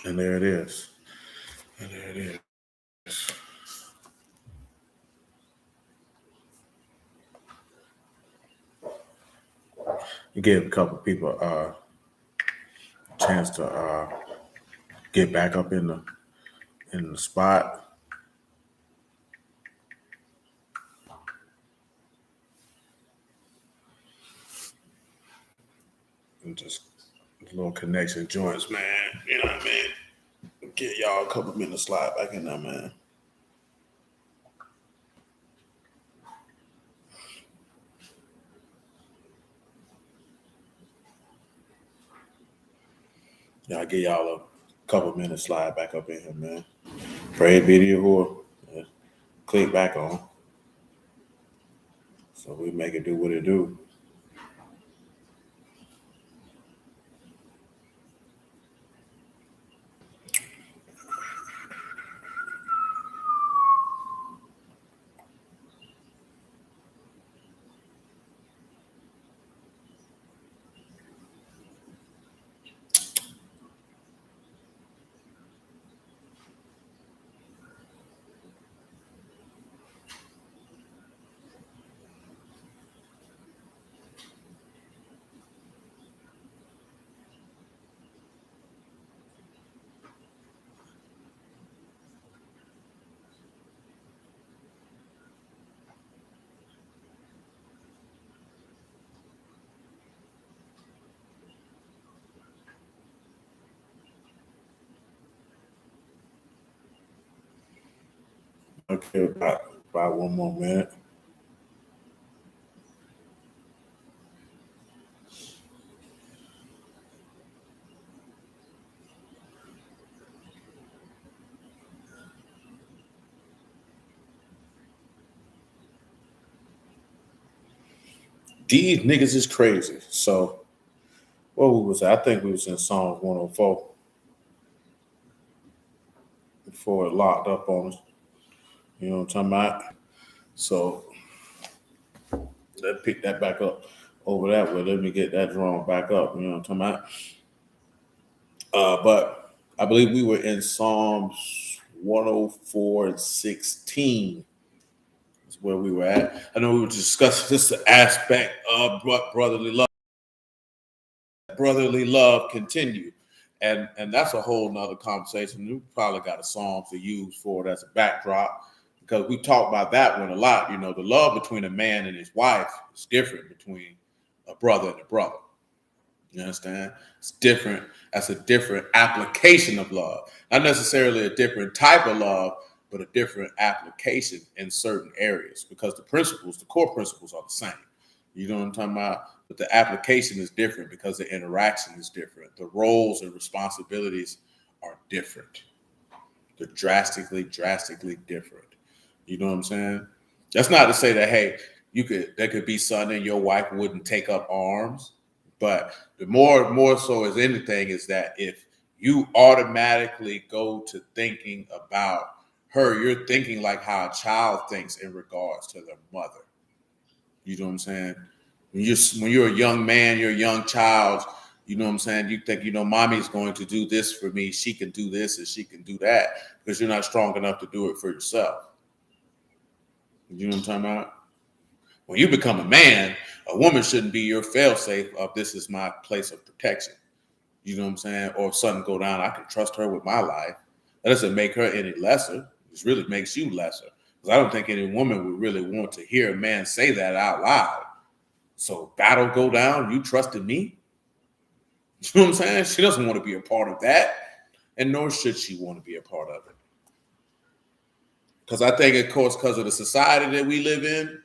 And there it is. And there it is. You gave a couple people a chance to get back up in the spot. And just little connection joints, man. You know what I mean? Get y'all a couple minutes slide back in there, man. Yeah, I get y'all a couple minutes slide back up in here, man. Pray be to Yahuah. Yeah. Click back on. So we make it do what it do. Okay, about one more minute. These niggas is crazy. So, what was that? I think we was in Psalms 104 before it locked up on us. You know what I'm talking about? So, let's pick that back up over that way. Let me get that drawn back up. You know what I'm talking about? But I believe we were in Psalms 104 and 16. Is where we were at. I know we were discussing this aspect of brotherly love. Brotherly love continue. And that's a whole nother conversation. We probably got a song to use for it as a backdrop because we talk about that one a lot. You know, the love between a man and his wife is different between a brother and a brother. You understand? It's different. That's a different application of love. Not necessarily a different type of love, but a different application in certain areas because the core principles are the same. You know what I'm talking about? But the application is different because the interaction is different. The roles and responsibilities are different. They're drastically different. You know what I'm saying? That's not to say that, hey, there could be something your wife wouldn't take up arms. But the more so as anything is that if you automatically go to thinking about her, you're thinking like how a child thinks in regards to their mother. You know what I'm saying? When you're a young man, you're a young child, you know what I'm saying? You think, mommy's going to do this for me. She can do this and she can do that because you're not strong enough to do it for yourself. You know what I'm talking about? When you become a man, a woman shouldn't be your fail-safe of this is my place of protection. You know what I'm saying? Or if something go down, I can trust her with my life. That doesn't make her any lesser. It really makes you lesser. Because I don't think any woman would really want to hear a man say that out loud. So battle go down, you trusted me? You know what I'm saying? She doesn't want to be a part of that. And nor should she want to be a part of it. Because I think, of course, because of the society that we live in,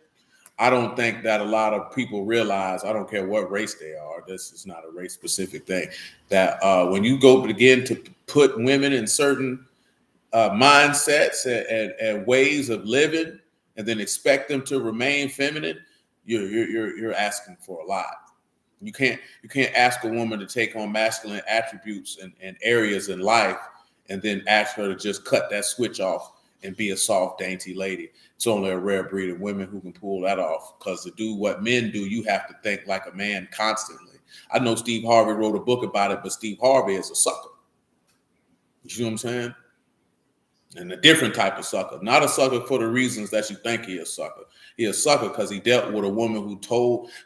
I don't think that a lot of people realize, I don't care what race they are, this is not a race specific thing, that when you go begin to put women in certain mindsets and ways of living and then expect them to remain feminine, you're asking for a lot. You can't ask a woman to take on masculine attributes and areas in life and then ask her to just cut that switch off and be a soft, dainty lady. It's only a rare breed of women who can pull that off because to do what men do, you have to think like a man constantly. I know Steve Harvey wrote a book about it, but Steve Harvey is a sucker. You see what I'm saying? And a different type of sucker, not a sucker for the reasons that you think he is a sucker. He is a sucker because he dealt with a woman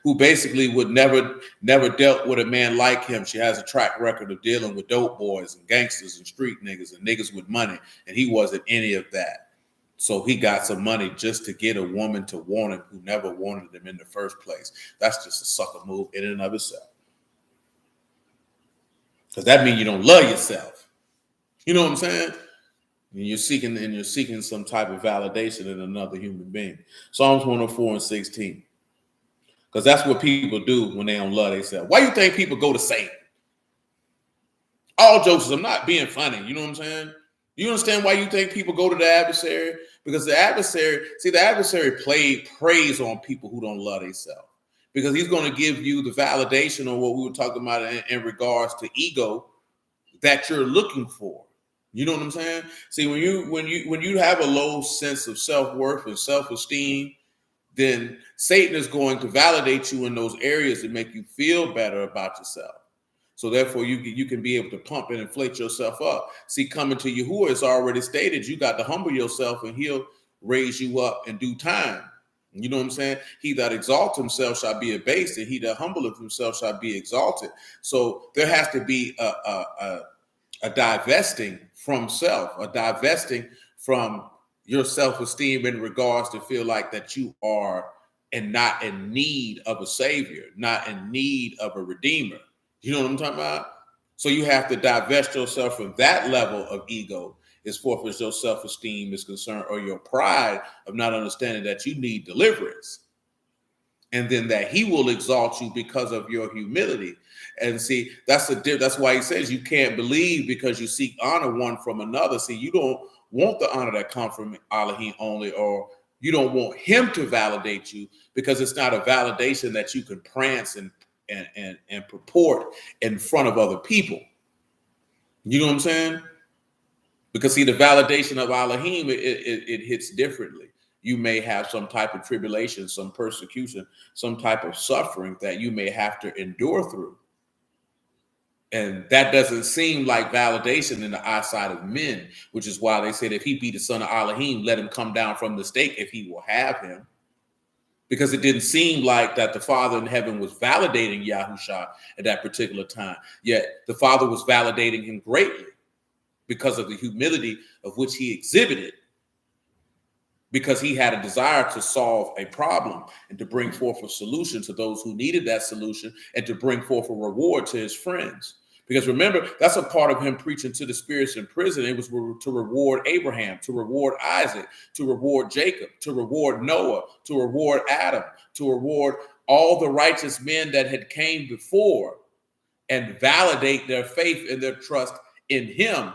who basically would never dealt with a man like him. She has a track record of dealing with dope boys and gangsters and street niggas and niggas with money, and he wasn't any of that. So he got some money just to get a woman to want him who never wanted him in the first place. That's just a sucker move in and of itself. Because that means you don't love yourself. You know what I'm saying? And you're seeking some type of validation in another human being. Psalms 104 and 16. Because that's what people do when they don't love themselves. Why you think people go to Satan? All jokes, I'm not being funny. You know what I'm saying? You understand why you think people go to the adversary? Because the adversary preys on people who don't love themselves. Because he's going to give you the validation on what we were talking about in regards to ego that you're looking for. You know what I'm saying? See, when you have a low sense of self-worth and self-esteem, then Satan is going to validate you in those areas to make you feel better about yourself. So therefore, you can be able to pump and inflate yourself up. See, coming to Yahuah is already stated. You got to humble yourself, and he'll raise you up in due time. You know what I'm saying? He that exalts himself shall be abased, and he that humbleth himself shall be exalted. So there has to be a divesting from self, a divesting from your self-esteem in regards to feel like that you are and not in need of a savior, not in need of a redeemer. You know what I'm talking about? So you have to divest yourself from that level of ego as far as your self-esteem is concerned, or your pride of not understanding that you need deliverance. And then that he will exalt you because of your humility. And see, that's why he says you can't believe because you seek honor one from another. See, you don't want the honor that comes from Elohim only, or you don't want him to validate you, because it's not a validation that you can prance and purport in front of other people. You know what I'm saying? Because see, the validation of Elohim, it hits differently. You may have some type of tribulation, some persecution, some type of suffering that you may have to endure through. And that doesn't seem like validation in the eyesight of men, which is why they said if he be the son of Elohim, let him come down from the stake if he will have him. Because it didn't seem like that the Father in heaven was validating Yahusha at that particular time. Yet the Father was validating him greatly because of the humility of which he exhibited, because he had a desire to solve a problem and to bring forth a solution to those who needed that solution, and to bring forth a reward to his friends. Because remember, that's a part of him preaching to the spirits in prison. It was to reward Abraham, to reward Isaac, to reward Jacob, to reward Noah, to reward Adam, to reward all the righteous men that had came before, and validate their faith and their trust in him,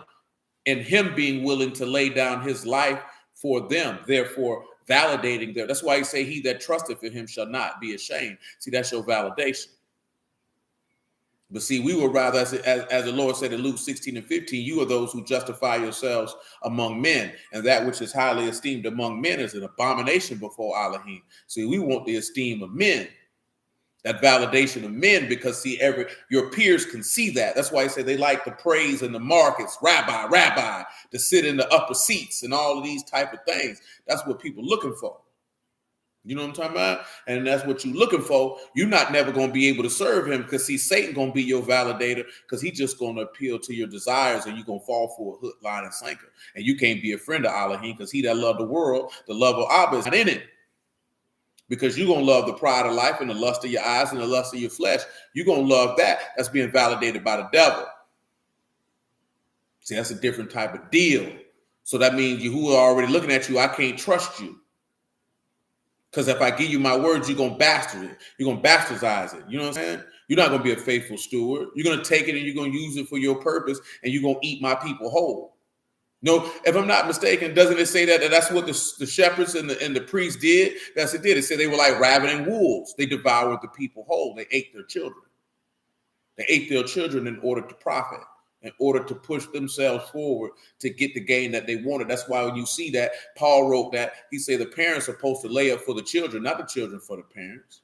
and him being willing to lay down his life for them, therefore validating them. That's why he say, he that trusteth in him shall not be ashamed. See, that's your validation. But see, we would rather, as the Lord said in Luke 16 and 15, you are those who justify yourselves among men, and that which is highly esteemed among men is an abomination before Elohim. See, we want the esteem of men, that validation of men, because see, your peers can see that. That's why I say they like the praise in the markets, rabbi, to sit in the upper seats and all of these type of things. That's what people looking for. You know what I'm talking about? And that's what you're looking for. You're not never going to be able to serve him, because see, Satan going to be your validator, because he's just going to appeal to your desires, and you're going to fall for a hook, line, and sinker. And you can't be a friend of Elohim, because he that loved the world, the love of Abba is not in it. Because you're going to love the pride of life and the lust of your eyes and the lust of your flesh. You're going to love that. That's being validated by the devil. See, that's a different type of deal. So that means you who are already looking at you, I can't trust you. Because if I give you my words, you're going to bastard it. You're going to bastardize it. You know what I'm saying? You're not going to be a faithful steward. You're going to take it and you're going to use it for your purpose, and you're going to eat my people whole. No, if I'm not mistaken, doesn't it say that that's what the shepherds and the priests did? That's what it did. It said they were like ravening wolves. They devoured the people whole. They ate their children. They ate their children in order to profit, in order to push themselves forward to get the gain that they wanted. That's why when you see that, Paul wrote that, he said the parents are supposed to lay up for the children, not the children for the parents.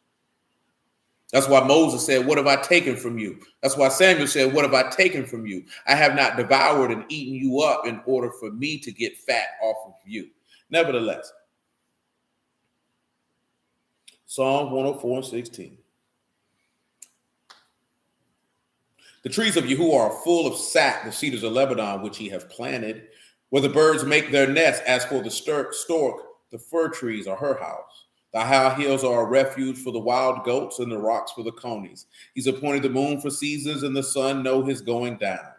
That's why Moses said, what have I taken from you? That's why Samuel said, what have I taken from you? I have not devoured and eaten you up in order for me to get fat off of you. Nevertheless, Psalm 104:16. The trees of Yahuah are full of sap, the cedars of Lebanon, which he has planted, where the birds make their nests. As for the stork, the fir trees are her house. The high hills are a refuge for the wild goats and the rocks for the conies. He's appointed the moon for seasons and the sun know his going down.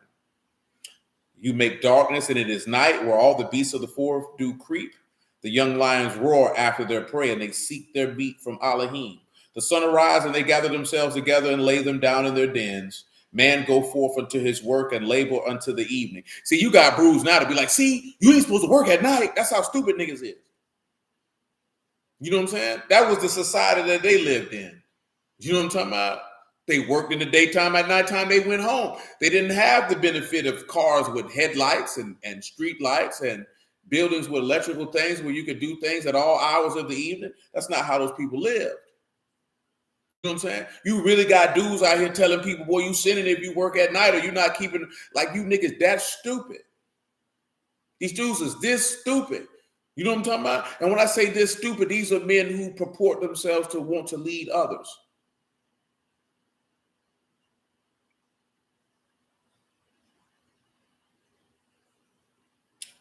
You make darkness and it is night, where all the beasts of the forest do creep. The young lions roar after their prey and they seek their meat from Elohim. The sun arise and they gather themselves together and lay them down in their dens. Man go forth unto his work and labor unto the evening. See, you got bruised now to be like, see, you ain't supposed to work at night. That's how stupid niggas is. You know what I'm saying? That was the society that they lived in. You know what I'm talking about? They worked in the daytime. At nighttime, they went home. They didn't have the benefit of cars with headlights and street lights and buildings with electrical things where you could do things at all hours of the evening. That's not how those people lived. You know what I'm saying? You really got dudes out here telling people, boy, you sinning if you work at night or you're not keeping, like you niggas, that's stupid. These dudes is this stupid. You know what I'm talking about? And when I say this stupid, these are men who purport themselves to want to lead others.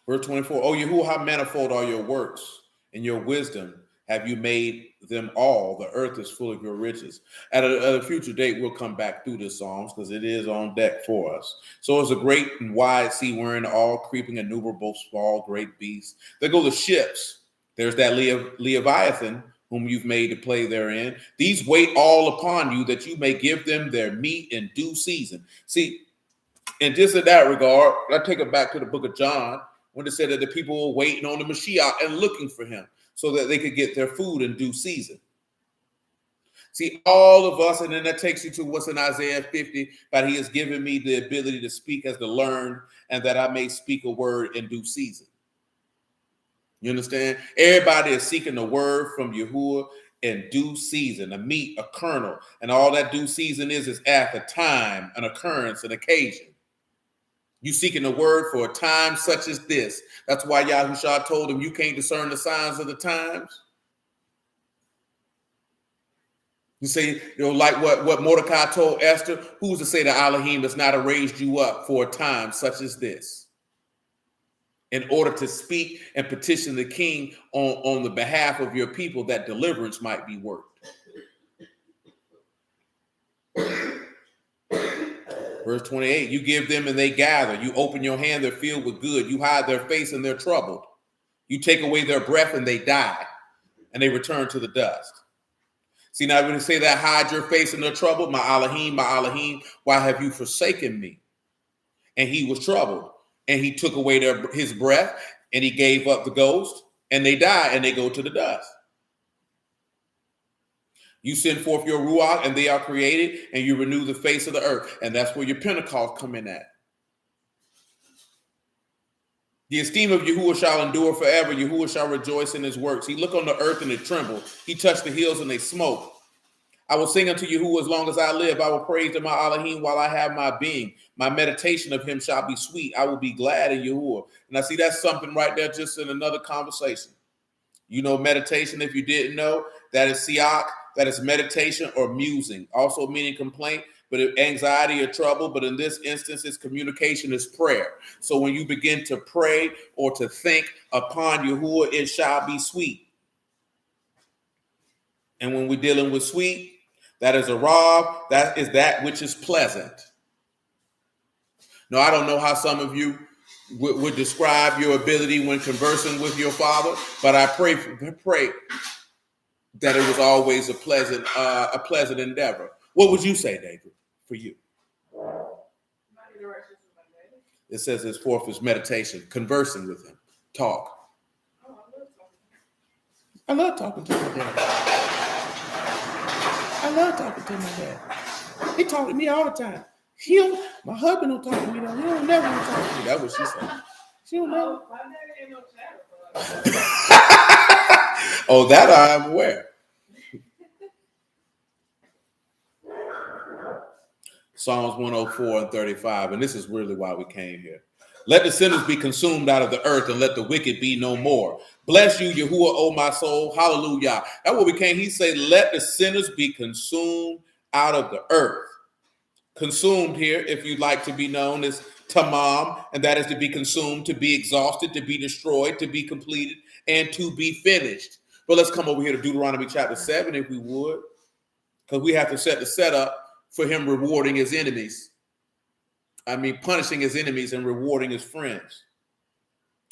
Verse 24, O Yahuah, how manifold are your works, and your wisdom have you made them all. The earth is full of your riches. At a future date, we'll come back through this Psalms because it is on deck for us. So it's a great and wide sea wherein all creeping innumerable small great beasts. There go the ships. There's that Leviathan whom you've made to play therein. These wait all upon you that you may give them their meat in due season. See, and just in that regard, I take it back to the book of John when it said that the people were waiting on the Mashiach and looking for him so that they could get their food in due season. See, all of us, and then that takes you to what's in Isaiah 50, that he has given me the ability to speak as to learn and that I may speak a word in due season. You understand? Everybody is seeking the word from Yahuah in due season, a meat, a kernel, and all that due season is at a time, an occurrence, an occasion. You seeking the word for a time such as this. That's why Yahushua told him you can't discern the signs of the times. You say, like what Mordecai told Esther, who's to say that Elohim has not raised you up for a time such as this, in order to speak and petition the king on the behalf of your people that deliverance might be worked. Verse 28, you give them and they gather. You open your hand, they're filled with good. You hide their face and they're troubled. You take away their breath and they die and they return to the dust. See, now when you say that, hide your face and they're troubled, my Elohim, why have you forsaken me? And he was troubled and he took away his breath and he gave up the ghost and they die and they go to the dust. You send forth your Ruach and they are created and you renew the face of the earth. And that's where your Pentecost come in at. The esteem of Yahuah shall endure forever. Yahuah shall rejoice in his works. He looked on the earth and it trembled. He touched the hills and they smoke. I will sing unto Yahuah as long as I live. I will praise to my Elohim while I have my being. My meditation of him shall be sweet. I will be glad in Yahuah. And I see that's something right there just in another conversation. You know, meditation, if you didn't know, that is siach, that is meditation or musing, also meaning complaint, but anxiety or trouble. But in this instance, its communication is prayer. So when you begin to pray or to think upon Yahuah, it shall be sweet. And when we're dealing with sweet, that is a rob, that is that which is pleasant. Now, I don't know how some of you would describe your ability when conversing with your father, but I pray that it was always a pleasant endeavor. What would you say, David, for you? It says his fourth is meditation, conversing with him, talk. I love talking to my dad. I love talking to my dad. He talk to me all the time. My husband don't talk to me though. He don't never talk to me. That's what she said. She don't never. Oh, that I am aware. Psalms 104 and 35. And this is really why we came here. Let the sinners be consumed out of the earth, and let the wicked be no more. Bless you, Yahuah, O my soul. Hallelujah. That's what we came. He said, let the sinners be consumed out of the earth. Consumed here, if you'd like to be known, as tamam, and that is to be consumed, to be exhausted, to be destroyed, to be completed, and to be finished. But let's come over here to Deuteronomy chapter 7, if we would, because we have to set the setup for him rewarding his enemies. Punishing his enemies and rewarding his friends.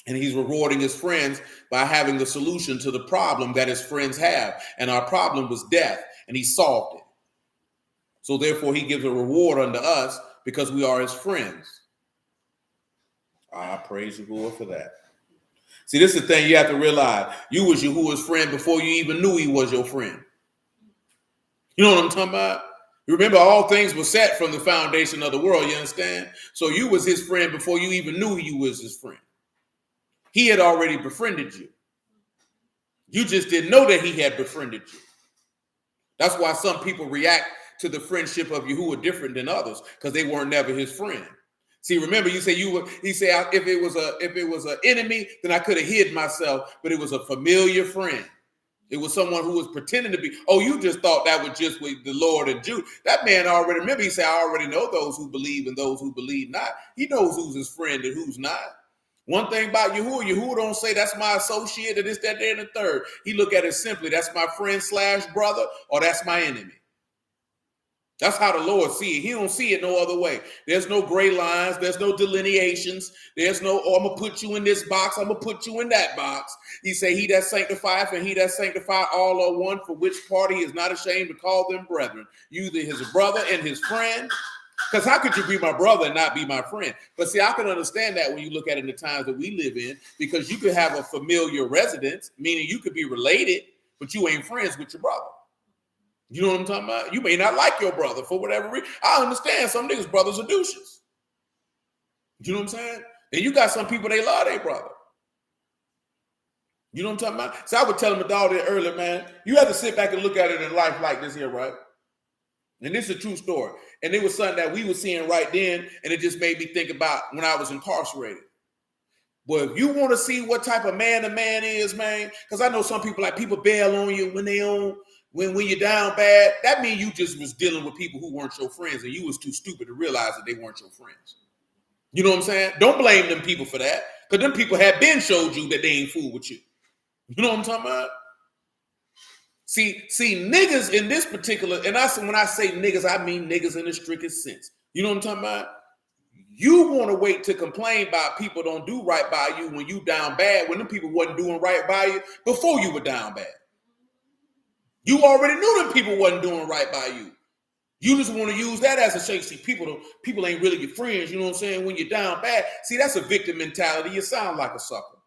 And he's rewarding his friends by having the solution to the problem that his friends have. And our problem was death, and he solved it. So therefore, he gives a reward unto us because we are his friends. I praise the Lord for that. See, this is the thing you have to realize. You was Yahuah's friend before you even knew he was your friend. You know what I'm talking about? You remember, all things were set from the foundation of the world, you understand? So you was his friend before you even knew you was his friend. He had already befriended you. You just didn't know that he had befriended you. That's why some people react to the friendship of Yahuah different than others, because they weren't never his friend. See, remember, he said if it was an enemy, then I could have hid myself, but it was a familiar friend. It was someone who was pretending to be, you just thought that was just with the Lord and Jude. That man already, remember, he said, I already know those who believe and those who believe not. He knows who's his friend and who's not. One thing about Yahuah don't say that's my associate or this, that, and the third. He look at it simply, that's my friend / brother, or that's my enemy. That's how the Lord see it. He don't see it no other way. There's no gray lines. There's no delineations. There's no, I'm going to put you in this box. I'm going to put you in that box. He say, he that sanctifieth and he that sanctify all are one, for which party is not ashamed to call them brethren. You either his brother and his friend. Because how could you be my brother and not be my friend? But see, I can understand that when you look at it in the times that we live in, because you could have a familiar residence, meaning you could be related, but you ain't friends with your brother. You know what I'm talking about? You may not like your brother for whatever reason. I understand some niggas' brothers are douches. You know what I'm saying? And you got some people, they love their brother. You know what I'm talking about? So I would tell them about that earlier, man. You have to sit back and look at it in life like this here, right? And this is a true story. And it was something that we were seeing right then, and it just made me think about when I was incarcerated. But if you want to see what type of man a man is, man, because I know some people, like, people bail on you when they on, when you're down bad. That means you just was dealing with people who weren't your friends, and you was too stupid to realize that they weren't your friends. You know what I'm saying? Don't blame them people for that, because them people had been showed you that they ain't fool with you. You know what I'm talking about? See, niggas in this particular, and when I say niggas, I mean niggas in the strictest sense. You know what I'm talking about? You want to wait to complain about people don't do right by you when you down bad, when them people wasn't doing right by you before you were down bad. You already knew them people wasn't doing right by you. You just want to use that as a shake. See, people ain't really your friends, you know what I'm saying, when you're down bad. See, that's a victim mentality. You sound like a sucker.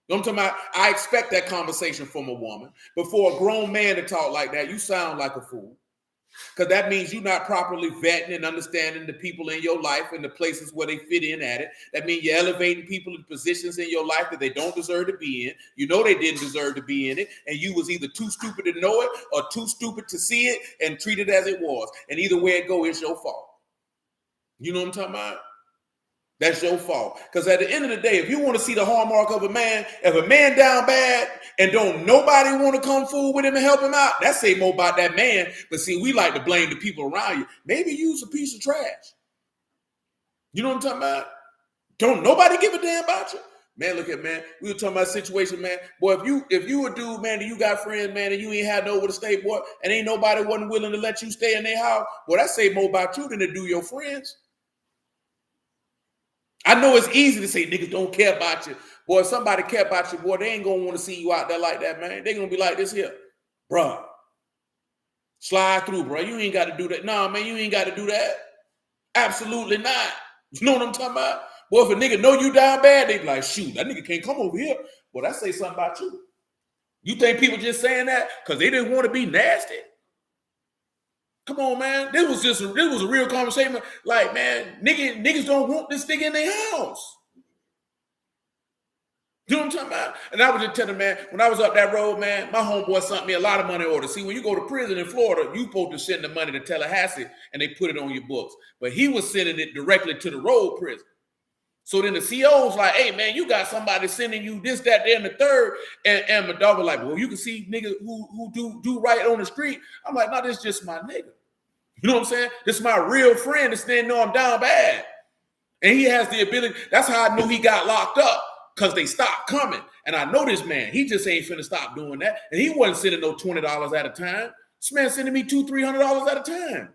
You know what I'm talking about? I expect that conversation from a woman. But for a grown man to talk like that, you sound like a fool. Because that means you're not properly vetting and understanding the people in your life and the places where they fit in at it. That means you're elevating people in positions in your life that they don't deserve to be in. You know they didn't deserve to be in it, and you was either too stupid to know it or too stupid to see it and treat it as it was. And either way it go, it's your fault. You know what I'm talking about? That's your fault. Because at the end of the day, if you want to see the hallmark of a man, if a man down bad and don't nobody want to come fool with him and help him out, that say more about that man. But see, we like to blame the people around you. Maybe you's a piece of trash. You know what I'm talking about? Don't nobody give a damn about you. Man, look at, man, we were talking about a situation, man. Boy, if you a dude, man, and you got friends, man, and you ain't had nowhere to stay, boy, and ain't nobody wasn't willing to let you stay in their house, boy, that say more about you than to do your friends. I know it's easy to say niggas don't care about you. Boy, if somebody care about you, boy, they ain't going to want to see you out there like that, man. They going to be like this here. Bruh, slide through, bro. You ain't got to do that. Nah, man, you ain't got to do that. Absolutely not. You know what I'm talking about? Boy, if a nigga know you down bad, they be like, shoot, that nigga can't come over here. Boy, that say something about you. You think people just saying that because they didn't want to be nasty? Come on, man. This was a real conversation. Like, man, niggas don't want this nigga in their house. You know what I'm talking about? And I was just telling man, when I was up that road, man, my homeboy sent me a lot of money orders. See, when you go to prison in Florida, you supposed to send the money to Tallahassee and they put it on your books. But he was sending it directly to the road prison. So then the CO's like, hey, man, you got somebody sending you this, that, there, and the third. And my dog was like, well, you can see niggas who do right on the street. I'm like, no, this is just my nigga. You know what I'm saying? This is my real friend that's saying, no, I'm down bad. And he has the ability. That's how I knew he got locked up, because they stopped coming. And I know this man, he just ain't finna stop doing that. And he wasn't sending no $20 at a time. This man sending me $200-$300 at a time.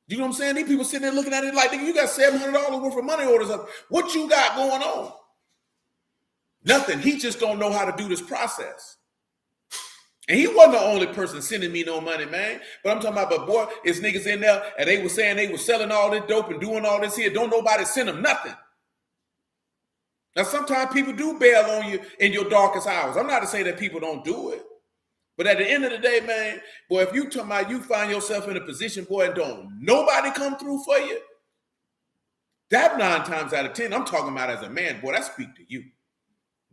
You know what I'm saying? These people sitting there looking at it like, nigga, you got $700 worth of money orders up. What you got going on? Nothing. He just don't know how to do this process. And he wasn't the only person sending me no money, man. But I'm talking about, but boy, it's niggas in there, and they were saying they were selling all this dope and doing all this here. Don't nobody send them nothing. Now, sometimes people do bail on you in your darkest hours. I'm not to say that people don't do it. But at the end of the day, man, boy, if you talking about you find yourself in a position, boy, and don't nobody come through for you, that 9 times out of 10, I'm talking about as a man, boy, that speak to you.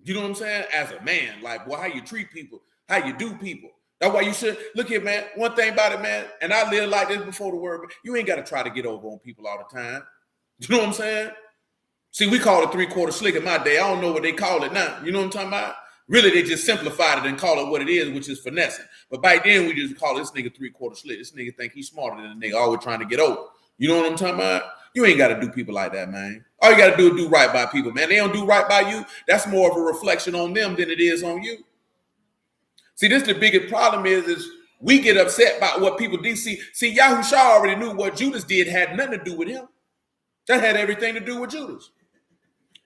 You know what I'm saying? As a man, like, boy, how you treat people, how you do people. That's why you should, look here, man, one thing about it, man, and I lived like this before the word, you ain't got to try to get over on people all the time. You know what I'm saying? See, we call it 3/4 slick in my day. I don't know what they call it now. You know what I'm talking about? Really, they just simplified it and call it what it is, which is finessing. But back then, we just call this nigga 3/4 slick. This nigga think he's smarter than a nigga, always trying to get over. You know what I'm talking about? You ain't got to do people like that, man. All you got to do is do right by people, man. They don't do right by you. That's more of a reflection on them than it is on you. See, this the biggest problem is we get upset about what people do. See, Yahuah already knew what Judas did had nothing to do with him. That had everything to do with Judas.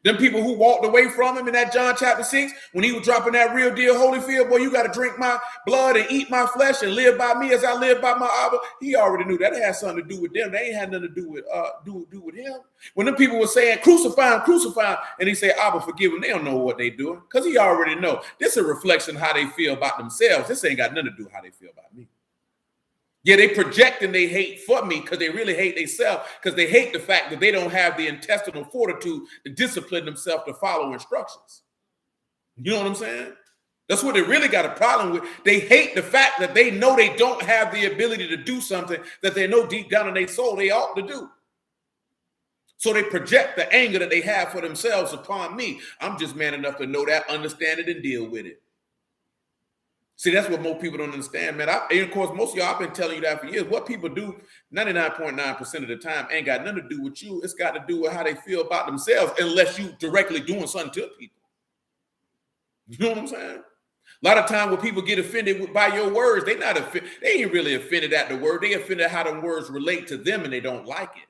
Them people who walked away from him in that John chapter 6, when he was dropping that real deal Holyfield, boy, you got to drink my blood and eat my flesh and live by me as I live by my Abba. He already knew that it had something to do with them. They ain't had nothing to do with him. When them people were saying, crucify him, and he said, Abba, forgive them, they don't know what they doing, because he already know. This is a reflection of how they feel about themselves. This ain't got nothing to do with how they feel about me. Yeah, they projecting they hate for me because they really hate themselves, because they hate the fact that they don't have the intestinal fortitude to discipline themselves to follow instructions. You know what I'm saying? That's what they really got a problem with. They hate the fact that they know they don't have the ability to do something that they know deep down in their soul they ought to do. So they project the anger that they have for themselves upon me. I'm just man enough to know that, understand it, and deal with it. See, that's what most people don't understand, man. And of course, most of y'all, I've been telling you that for years. What people do 99.9% of the time ain't got nothing to do with you. It's got to do with how they feel about themselves, unless you directly doing something to people. You know what I'm saying? A lot of time when people get offended by your words, they ain't really offended at the word. They offended how the words relate to them and they don't like it.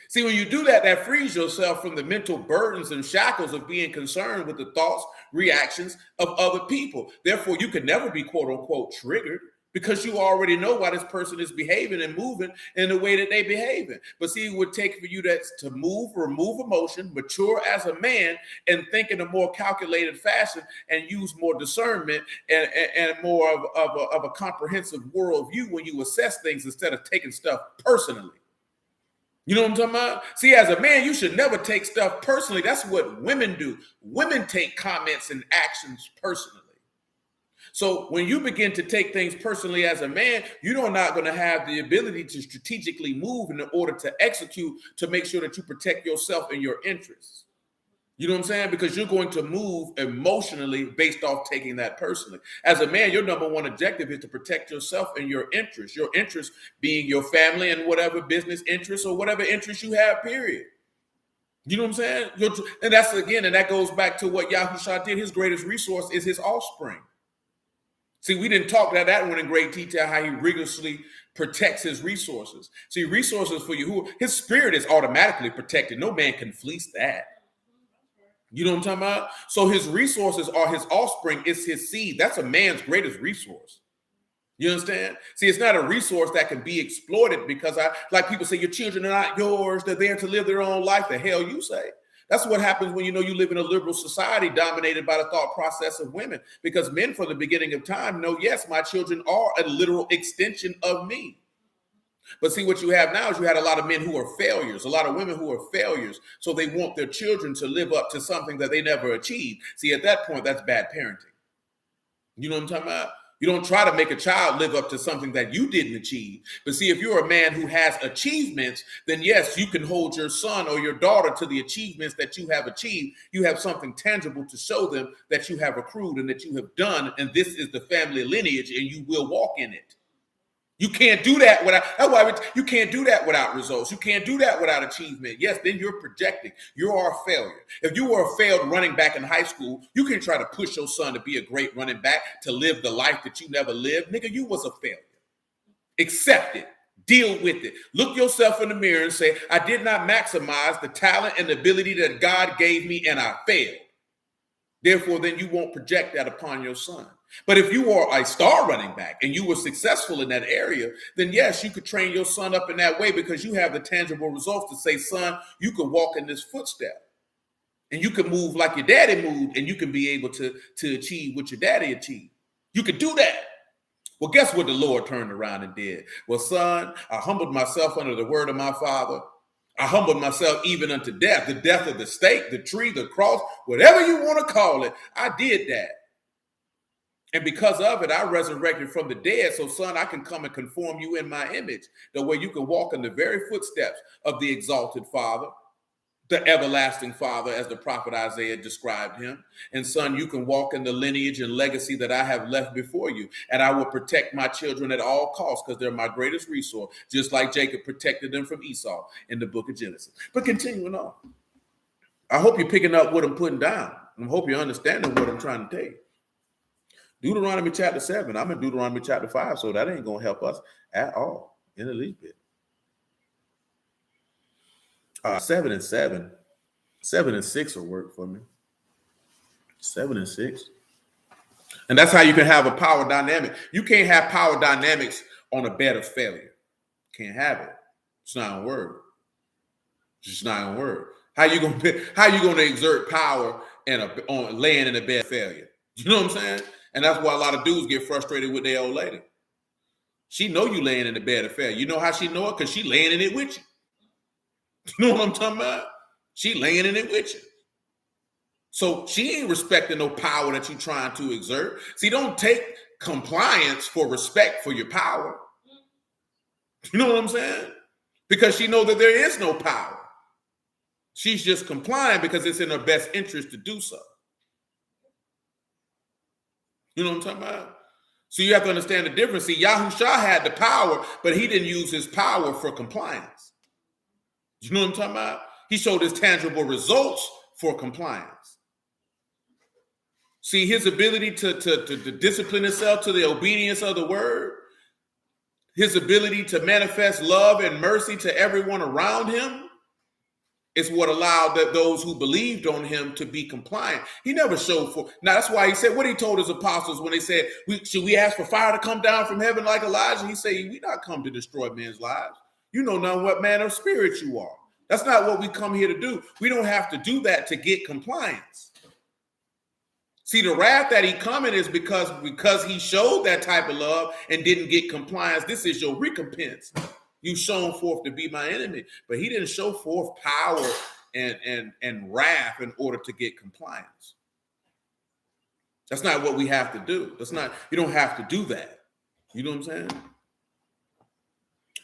See, when you do that, that frees yourself from the mental burdens and shackles of being concerned with the thoughts, reactions of other people. Therefore, you can never be, quote unquote, triggered, because you already know why this person is behaving and moving in the way that they behaving. But see, it would take for you to remove emotion, mature as a man, and think in a more calculated fashion, and use more discernment and more of a comprehensive worldview when you assess things, instead of taking stuff personally. You know what I'm talking about? See, as a man, you should never take stuff personally. That's what women do. Women take comments and actions personally. So when you begin to take things personally as a man, you're not going to have the ability to strategically move in order to execute, to make sure that you protect yourself and your interests. You know what I'm saying? Because you're going to move emotionally based off taking that personally. As a man, your number one objective is to protect yourself and your interests. Your interests being your family and whatever business interests or whatever interests you have, period. You know what I'm saying? And that's, again, and that goes back to what Yahuah did. His greatest resource is his offspring. See, we didn't talk about that one in great detail, how he rigorously protects his resources. See, resources for Yahuah, his spirit is automatically protected. No man can fleece that. You know what I'm talking about? So his resources are his offspring, it's his seed. That's a man's greatest resource. You understand? See, it's not a resource that can be exploited, because like people say, your children are not yours. They're there to live their own life. The hell you say? That's what happens when you live in a liberal society dominated by the thought process of women. Because men, from the beginning of time, know, yes, my children are a literal extension of me. But see, what you have now is you had a lot of men who are failures, a lot of women who are failures. So they want their children to live up to something that they never achieved. See, at that point, that's bad parenting. You know what I'm talking about? You don't try to make a child live up to something that you didn't achieve. But see, if you're a man who has achievements, then yes, you can hold your son or your daughter to the achievements that you have achieved. You have something tangible to show them that you have accrued and that you have done. And this is the family lineage, and you will walk in it. You can't do that without, that's why you can't do that without results. You can't do that without achievement. Yes, then you're projecting. You are a failure. If you were a failed running back in high school, you can try to push your son to be a great running back, to live the life that you never lived. Nigga, you was a failure. Accept it. Deal with it. Look yourself in the mirror and say, I did not maximize the talent and the ability that God gave me, and I failed. Therefore, then you won't project that upon your son. But if you are a star running back and you were successful in that area, then yes, you could train your son up in that way because you have the tangible results to say, son, you can walk in this footstep and you can move like your daddy moved, and you can be able to achieve what your daddy achieved. You could do that. Well, guess what the Lord turned around and did? Well, son, I humbled myself under the word of my father. I humbled myself even unto death, the death of the stake, the tree, the cross, whatever you want to call it. I did that. And because of it, I resurrected from the dead. So, son, I can come and conform you in my image, the way you can walk in the very footsteps of the exalted Father, the everlasting Father, as the prophet Isaiah described him. And son, you can walk in the lineage and legacy that I have left before you. And I will protect my children at all costs because they're my greatest resource, just like Jacob protected them from Esau in the book of Genesis. But continuing on, I hope you're picking up what I'm putting down. I hope you're understanding what I'm trying to tell you. Deuteronomy chapter 7. I'm in Deuteronomy chapter 5, so that ain't going to help us at all in the least bit. 7 and 7. 7 and 6 will work for me. 7 and 6. And that's how you can have a power dynamic. You can't have power dynamics on a bed of failure. Can't have it. It's not going to work. It's just not going to work. How you going to exert power on laying in a bed of failure? You know what I'm saying? And that's why a lot of dudes get frustrated with their old lady. She know you laying in the bed of failure. You know how she know it? Because she laying in it with you. You know what I'm talking about? She laying in it with you. So she ain't respecting no power that you trying to exert. See, don't take compliance for respect for your power. You know what I'm saying? Because she know that there is no power. She's just complying because it's in her best interest to do so. You know what I'm talking about? So you have to understand the difference. See, Yahushua had the power, but he didn't use his power for compliance. You know what I'm talking about? He showed his tangible results for compliance. See, his ability to discipline himself to the obedience of the word, his ability to manifest love and mercy to everyone around him, is what allowed those who believed on him to be compliant. He never showed for. Now, that's why he said what he told his apostles when they said, should we ask for fire to come down from heaven like Elijah? He said, we not come to destroy men's lives. You know not what manner of spirit you are. That's not what we come here to do. We don't have to do that to get compliance. See, the wrath that he coming is because he showed that type of love and didn't get compliance. This is your recompense. You shown forth to be my enemy, but he didn't show forth power and wrath in order to get compliance. That's not what we have to do. You don't have to do that. You know what I'm saying?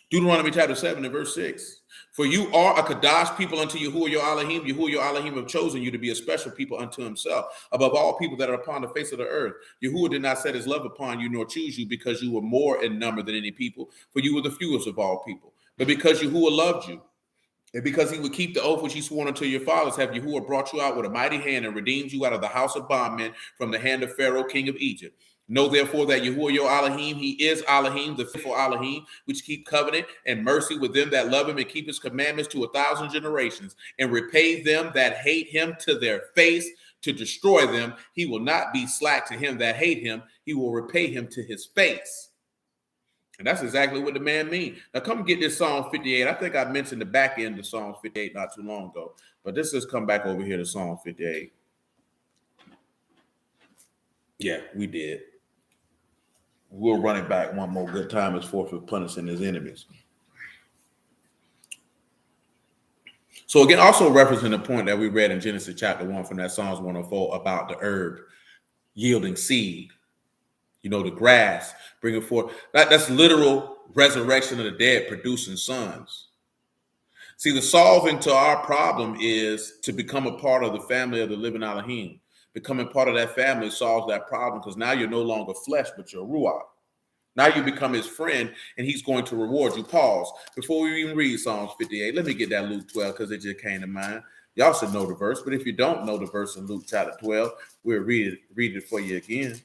Deuteronomy chapter 7 and verse 6. For you are a Kadash people unto Yahuah your Elohim. Yahuah your Elohim have chosen you to be a special people unto himself, above all people that are upon the face of the earth. Yahuah did not set his love upon you, nor choose you, because you were more in number than any people, for you were the fewest of all people. But because Yahuah loved you, and because he would keep the oath which he swore unto your fathers, have Yahuah brought you out with a mighty hand and redeemed you out of the house of bondmen from the hand of Pharaoh, king of Egypt. Know therefore that Yahuah your Elohim, he is Elohim, the faithful Elohim, which keep covenant and mercy with them that love him and keep his commandments to 1,000 generations, and repay them that hate him to their face, to destroy them. He will not be slack to him that hate him. He will repay him to his face. And that's exactly what the man means. Now come get this Psalm 58. I think I mentioned the back end of Psalm 58 not too long ago, but this has come back over here to Psalm 58. Yeah, we did. We'll run it back one more good time as forth with punishing his enemies. So again, also referencing the point that we read in Genesis chapter 1 from that Psalms 104 about the herb yielding seed, the grass bringing forth. That's literal resurrection of the dead producing sons. See, the solving to our problem is to become a part of the family of the living Elohim. Becoming part of that family solves that problem because now you're no longer flesh, but you're Ruach. Now you become his friend, and he's going to reward you. Pause. Before we even read Psalms 58, let me get that Luke 12 because it just came to mind. Y'all should know the verse, but if you don't know the verse in Luke chapter 12, we'll read it for you again.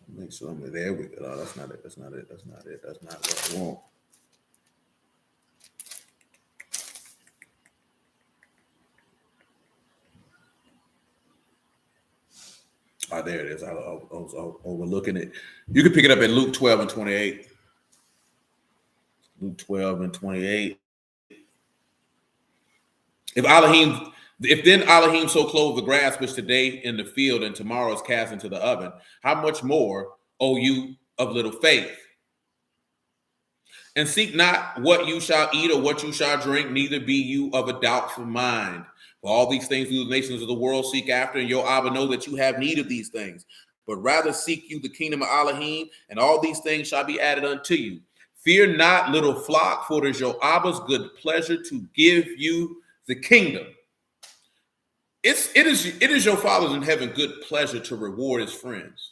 Make sure I'm there. We go. Oh, that's not it. That's not it. That's not it. That's not what I want. Oh, there it is. I was overlooking it. You can pick it up in Luke 12 and 28. Luke 12 and 28. If then Elohim so clothe the grass which today in the field and tomorrow is cast into the oven, how much more, O you of little faith? And seek not what you shall eat or what you shall drink, neither be you of a doubtful mind. For all these things do the nations of the world seek after, and your Abba know that you have need of these things. But rather seek you the kingdom of Elohim, and all these things shall be added unto you. Fear not, little flock, for it is your Abba's good pleasure to give you the kingdom. It is your Father's in heaven good pleasure to reward his friends.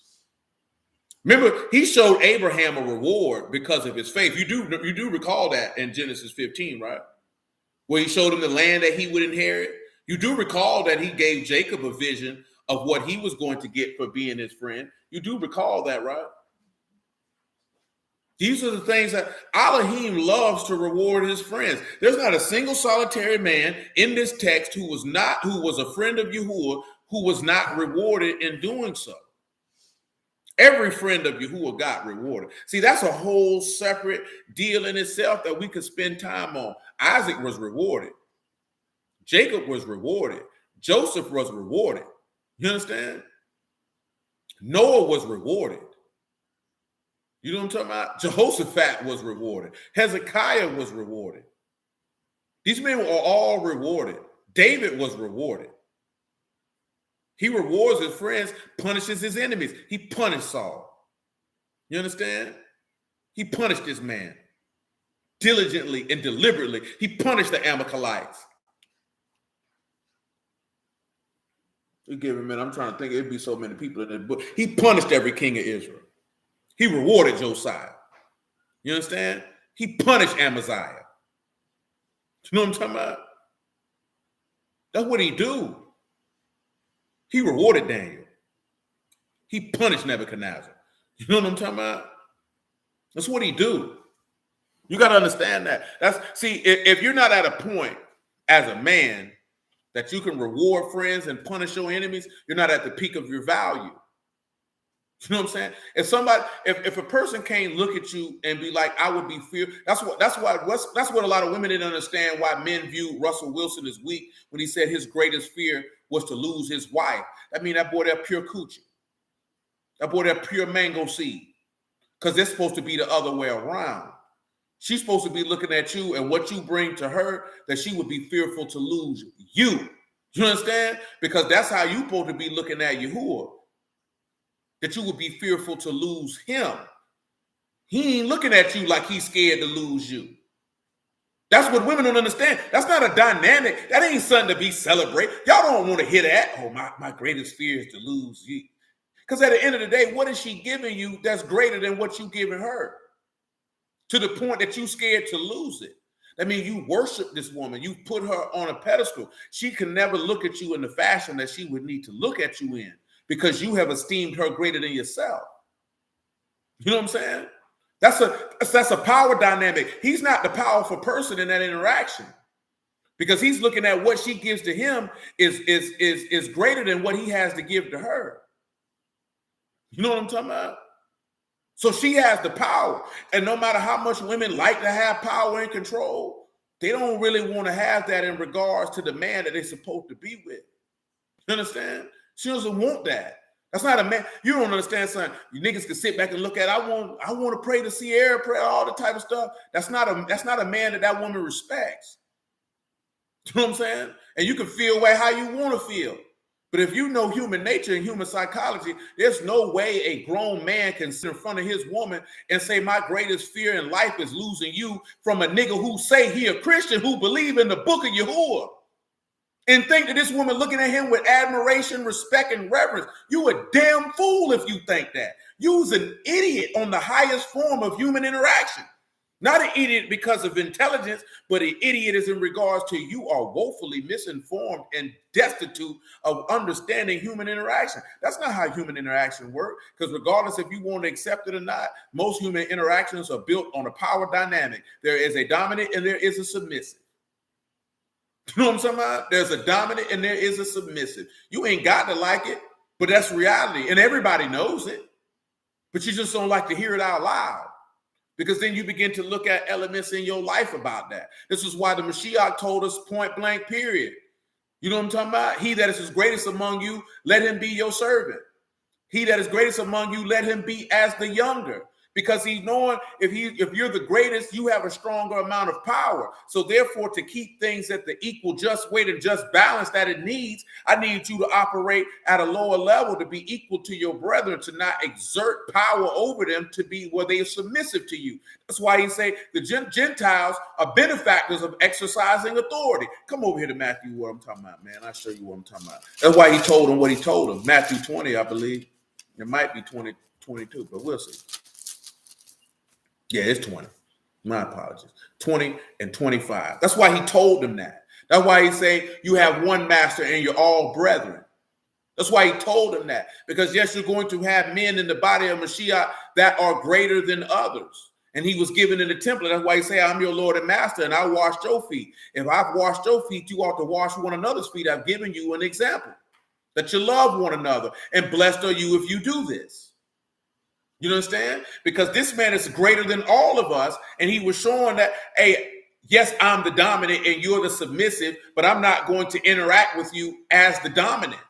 Remember, he showed Abraham a reward because of his faith. You do recall that in Genesis 15, right? Where he showed him the land that he would inherit. You do recall that he gave Jacob a vision of what he was going to get for being his friend. You do recall that, right? These are the things that Elohim loves to reward his friends. There's not a single solitary man in this text who was a friend of Yahuah who was not rewarded in doing so. Every friend of Yahuah got rewarded. See, that's a whole separate deal in itself that we could spend time on. Isaac was rewarded. Jacob was rewarded. Joseph was rewarded. You understand? Noah was rewarded. You know what I'm talking about? Jehoshaphat was rewarded. Hezekiah was rewarded. These men were all rewarded. David was rewarded. He rewards his friends, punishes his enemies. He punished Saul. You understand? He punished this man diligently and deliberately. He punished the Amalekites. Forgive me, man. I'm trying to think. It'd be so many people in this book. He punished every king of Israel. He rewarded Josiah. You understand? He punished Amaziah. You know what I'm talking about? That's what he do. He rewarded Daniel. He punished Nebuchadnezzar. You know what I'm talking about? That's what he do. You got to understand that. If you're not at a point as a man that you can reward friends and punish your enemies, you're not at the peak of your value. You know what I'm saying? If a person can't look at you and be like, I would be feared. That's what a lot of women didn't understand why men view Russell Wilson as weak when he said his greatest fear was to lose his wife. I mean, that boy, that pure coochie. That boy, that pure mango seed. Because it's supposed to be the other way around. She's supposed to be looking at you and what you bring to her, that she would be fearful to lose you. You understand? Because that's how you're supposed to be looking at Yahuah. That you would be fearful to lose him. He ain't looking at you like he's scared to lose you. That's what women don't understand. That's not a dynamic. That ain't something to be celebrated. Y'all don't want to hear that. Oh, my greatest fear is to lose you. Because at the end of the day, what is she giving you that's greater than what you giving her? To the point that you scared to lose it. I mean, you worship this woman. You put her on a pedestal. She can never look at you in the fashion that she would need to look at you in, because you have esteemed her greater than yourself. You know what I'm saying? That's a power dynamic. He's not the powerful person in that interaction, because he's looking at what she gives to him is greater than what he has to give to her. You know what I'm talking about? So she has the power. And no matter how much women like to have power and control, they don't really want to have that in regards to the man that they're supposed to be with. You understand? She doesn't want that. That's not a man. You don't understand, son. You niggas can sit back and look at. I want to pray the Sierra prayer, all the type of stuff. That's not a man that woman respects. You know what I'm saying? And you can feel way how you want to feel. But if you know human nature and human psychology, there's no way a grown man can sit in front of his woman and say, my greatest fear in life is losing you, from a nigga who say he a Christian, who believe in the book of Yahuah, and think that this woman looking at him with admiration, respect, and reverence. You a damn fool if you think that. You's an idiot on the highest form of human interaction. Not an idiot because of intelligence, but an idiot is in regards to you are woefully misinformed and destitute of understanding human interaction. That's not how human interaction works, because regardless if you want to accept it or not, most human interactions are built on a power dynamic. There is a dominant and there is a submissive. You know what I'm talking about? There's a dominant and there is a submissive. You ain't got to like it, but that's reality. And everybody knows it, but you just don't like to hear it out loud, because then you begin to look at elements in your life about that. This is why the Mashiach told us point blank, period. You know what I'm talking about? He that is greatest among you, let him be your servant. He that is greatest among you, let him be as the younger. Because he's knowing if you're the greatest, you have a stronger amount of power. So therefore, to keep things at the equal, just weight and just balance that it needs, I need you to operate at a lower level to be equal to your brethren, to not exert power over them, to be where they are submissive to you. That's why he say the Gentiles are benefactors of exercising authority. Come over here to Matthew, what I'm talking about, man. I'll show you what I'm talking about. That's why he told them what he told them. Matthew 20, I believe. It might be 22, but we'll see. Yeah, it's 20. My apologies. 20 and 25. That's why he told them that. That's why he say you have one master and you're all brethren. That's why he told them that. Because yes, you're going to have men in the body of Mashiach that are greater than others. And he was given in the temple. That's why he say, I'm your Lord and Master, and I washed your feet. If I've washed your feet, you ought to wash one another's feet. I've given you an example that you love one another. And blessed are you if you do this. You understand? Because this man is greater than all of us. And he was showing that, hey, yes, I'm the dominant and you're the submissive, but I'm not going to interact with you as the dominant.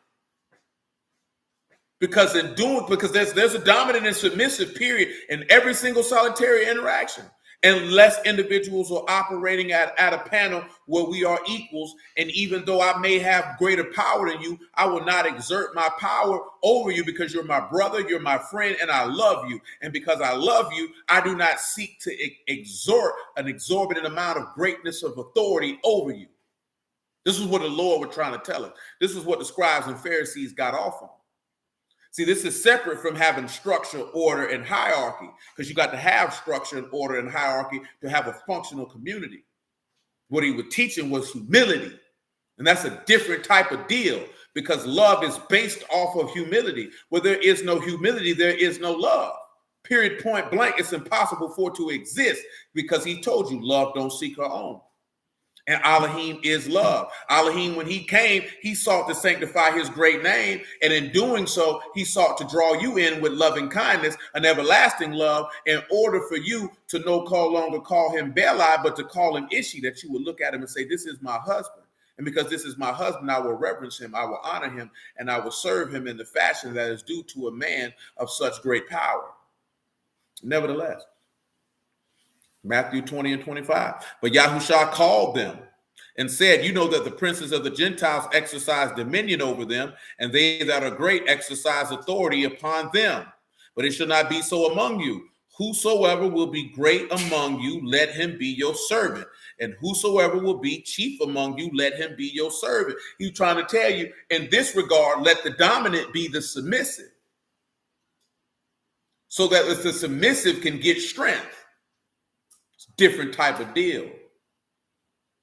Because there's a dominant and submissive period in every single solitary interaction. Unless individuals are operating at a panel where we are equals, and even though I may have greater power than you, I will not exert my power over you, because you're my brother, you're my friend, and I love you. And because I love you, I do not seek to exhort an exorbitant amount of greatness of authority over you. This is what the Lord was trying to tell us. This is what the scribes and Pharisees got off on. See, this is separate from having structure, order, and hierarchy, because you got to have structure and order and hierarchy to have a functional community. What he was teaching was humility, and that's a different type of deal, because love is based off of humility. Where there is no humility, there is no love. Period, point blank. It's impossible for it to exist, because he told you love don't seek her own. And Elohim is love. Elohim, when he came, he sought to sanctify his great name. And in doing so, he sought to draw you in with loving kindness, an everlasting love, in order for you to no longer call him Belai, but to call him Ishi, that you would look at him and say, this is my husband. And because this is my husband, I will reverence him, I will honor him, and I will serve him in the fashion that is due to a man of such great power. Nevertheless, Matthew 20 and 25. But Yahushua called them and said, you know that the princes of the Gentiles exercise dominion over them, and they that are great exercise authority upon them. But it shall not be so among you. Whosoever will be great among you, let him be your servant. And whosoever will be chief among you, let him be your servant. He's trying to tell you, in this regard, let the dominant be the submissive, so that the submissive can get strength. Different type of deal.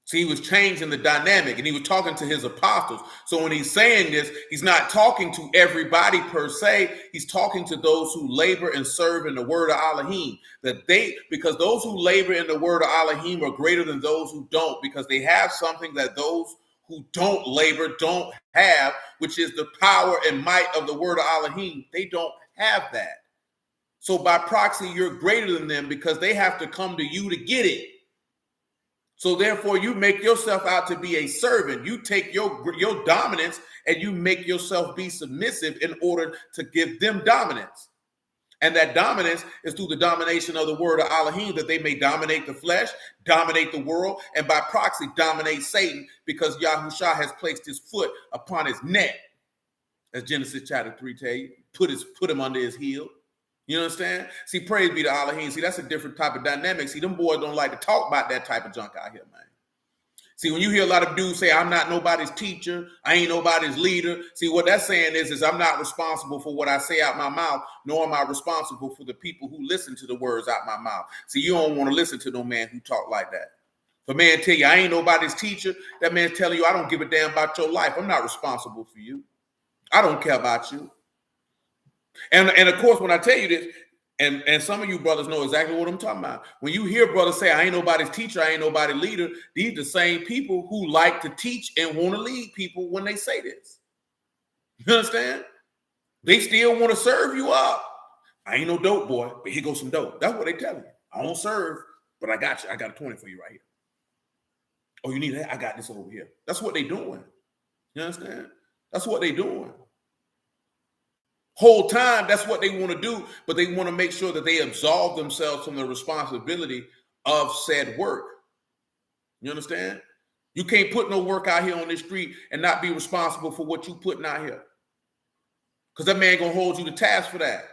See, he was changing the dynamic, and he was talking to his apostles. So when he's saying this, he's not talking to everybody per se. He's talking to those who labor and serve in the word of Elohim. Because those who labor in the word of Elohim are greater than those who don't, because they have something that those who don't labor don't have, which is the power and might of the word of Elohim. They don't have that. So by proxy, you're greater than them, because they have to come to you to get it. So therefore, you make yourself out to be a servant. You take your dominance and you make yourself be submissive in order to give them dominance. And that dominance is through the domination of the word of Elohim, that they may dominate the flesh, dominate the world, and by proxy dominate Satan, because Yahushua has placed his foot upon his neck, as Genesis chapter 3 tell you, put him under his heel. You understand? See, praise be to Elohim. See, that's a different type of dynamic. See, them boys don't like to talk about that type of junk out here, man. See, when you hear a lot of dudes say, I'm not nobody's teacher, I ain't nobody's leader. See, what that's saying is I'm not responsible for what I say out my mouth, nor am I responsible for the people who listen to the words out my mouth. See, you don't want to listen to no man who talk like that. If a man tell you, I ain't nobody's teacher, that man's telling you, I don't give a damn about your life. I'm not responsible for you. I don't care about you. And of course, when I tell you this, and some of you brothers know exactly what I'm talking about. When you hear brothers say, I ain't nobody's teacher, I ain't nobody's leader, these are the same people who like to teach and want to lead people when they say this. You understand? They still want to serve you up. I ain't no dope boy, but here goes some dope. That's what they tell you. I don't serve, but I got you. I got a 20 for you right here. Oh, you need that? I got this over here. That's what they doing. You understand? That's what they doing. Whole time, that's what they want to do, but they want to make sure that they absolve themselves from the responsibility of said work. You understand? You can't put no work out here on this street and not be responsible for what you putting out here. Because that man gonna hold you to task for that.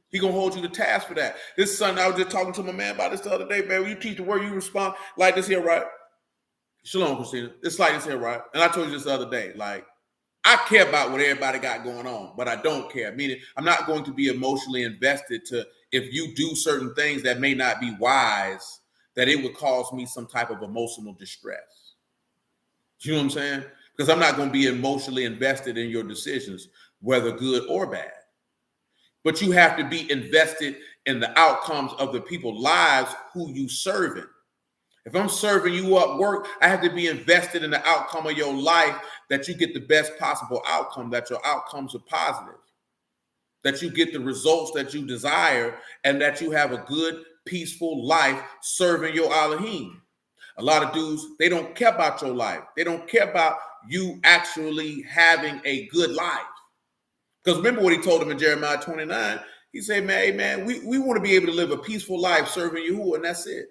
He gonna hold you to task for that. This Sunday, I was just talking to my man about this the other day, man. When you teach the word, you respond like this here, right? Shalom, Christina. It's like this here, right? And I told you this the other day, like, I care about what everybody got going on, but I don't care. Meaning, I'm not going to be emotionally invested to if you do certain things that may not be wise, that it would cause me some type of emotional distress. You know what I'm saying? Because I'm not going to be emotionally invested in your decisions, whether good or bad. But you have to be invested in the outcomes of the people's lives who you serving. If I'm serving you up work, I have to be invested in the outcome of your life, that you get the best possible outcome, that your outcomes are positive, that you get the results that you desire, and that you have a good, peaceful life serving your Elohim. A lot of dudes, they don't care about your life. They don't care about you actually having a good life. Because remember what he told them in Jeremiah 29, he said, man, hey, man, we want to be able to live a peaceful life serving Yahuah, and that's it.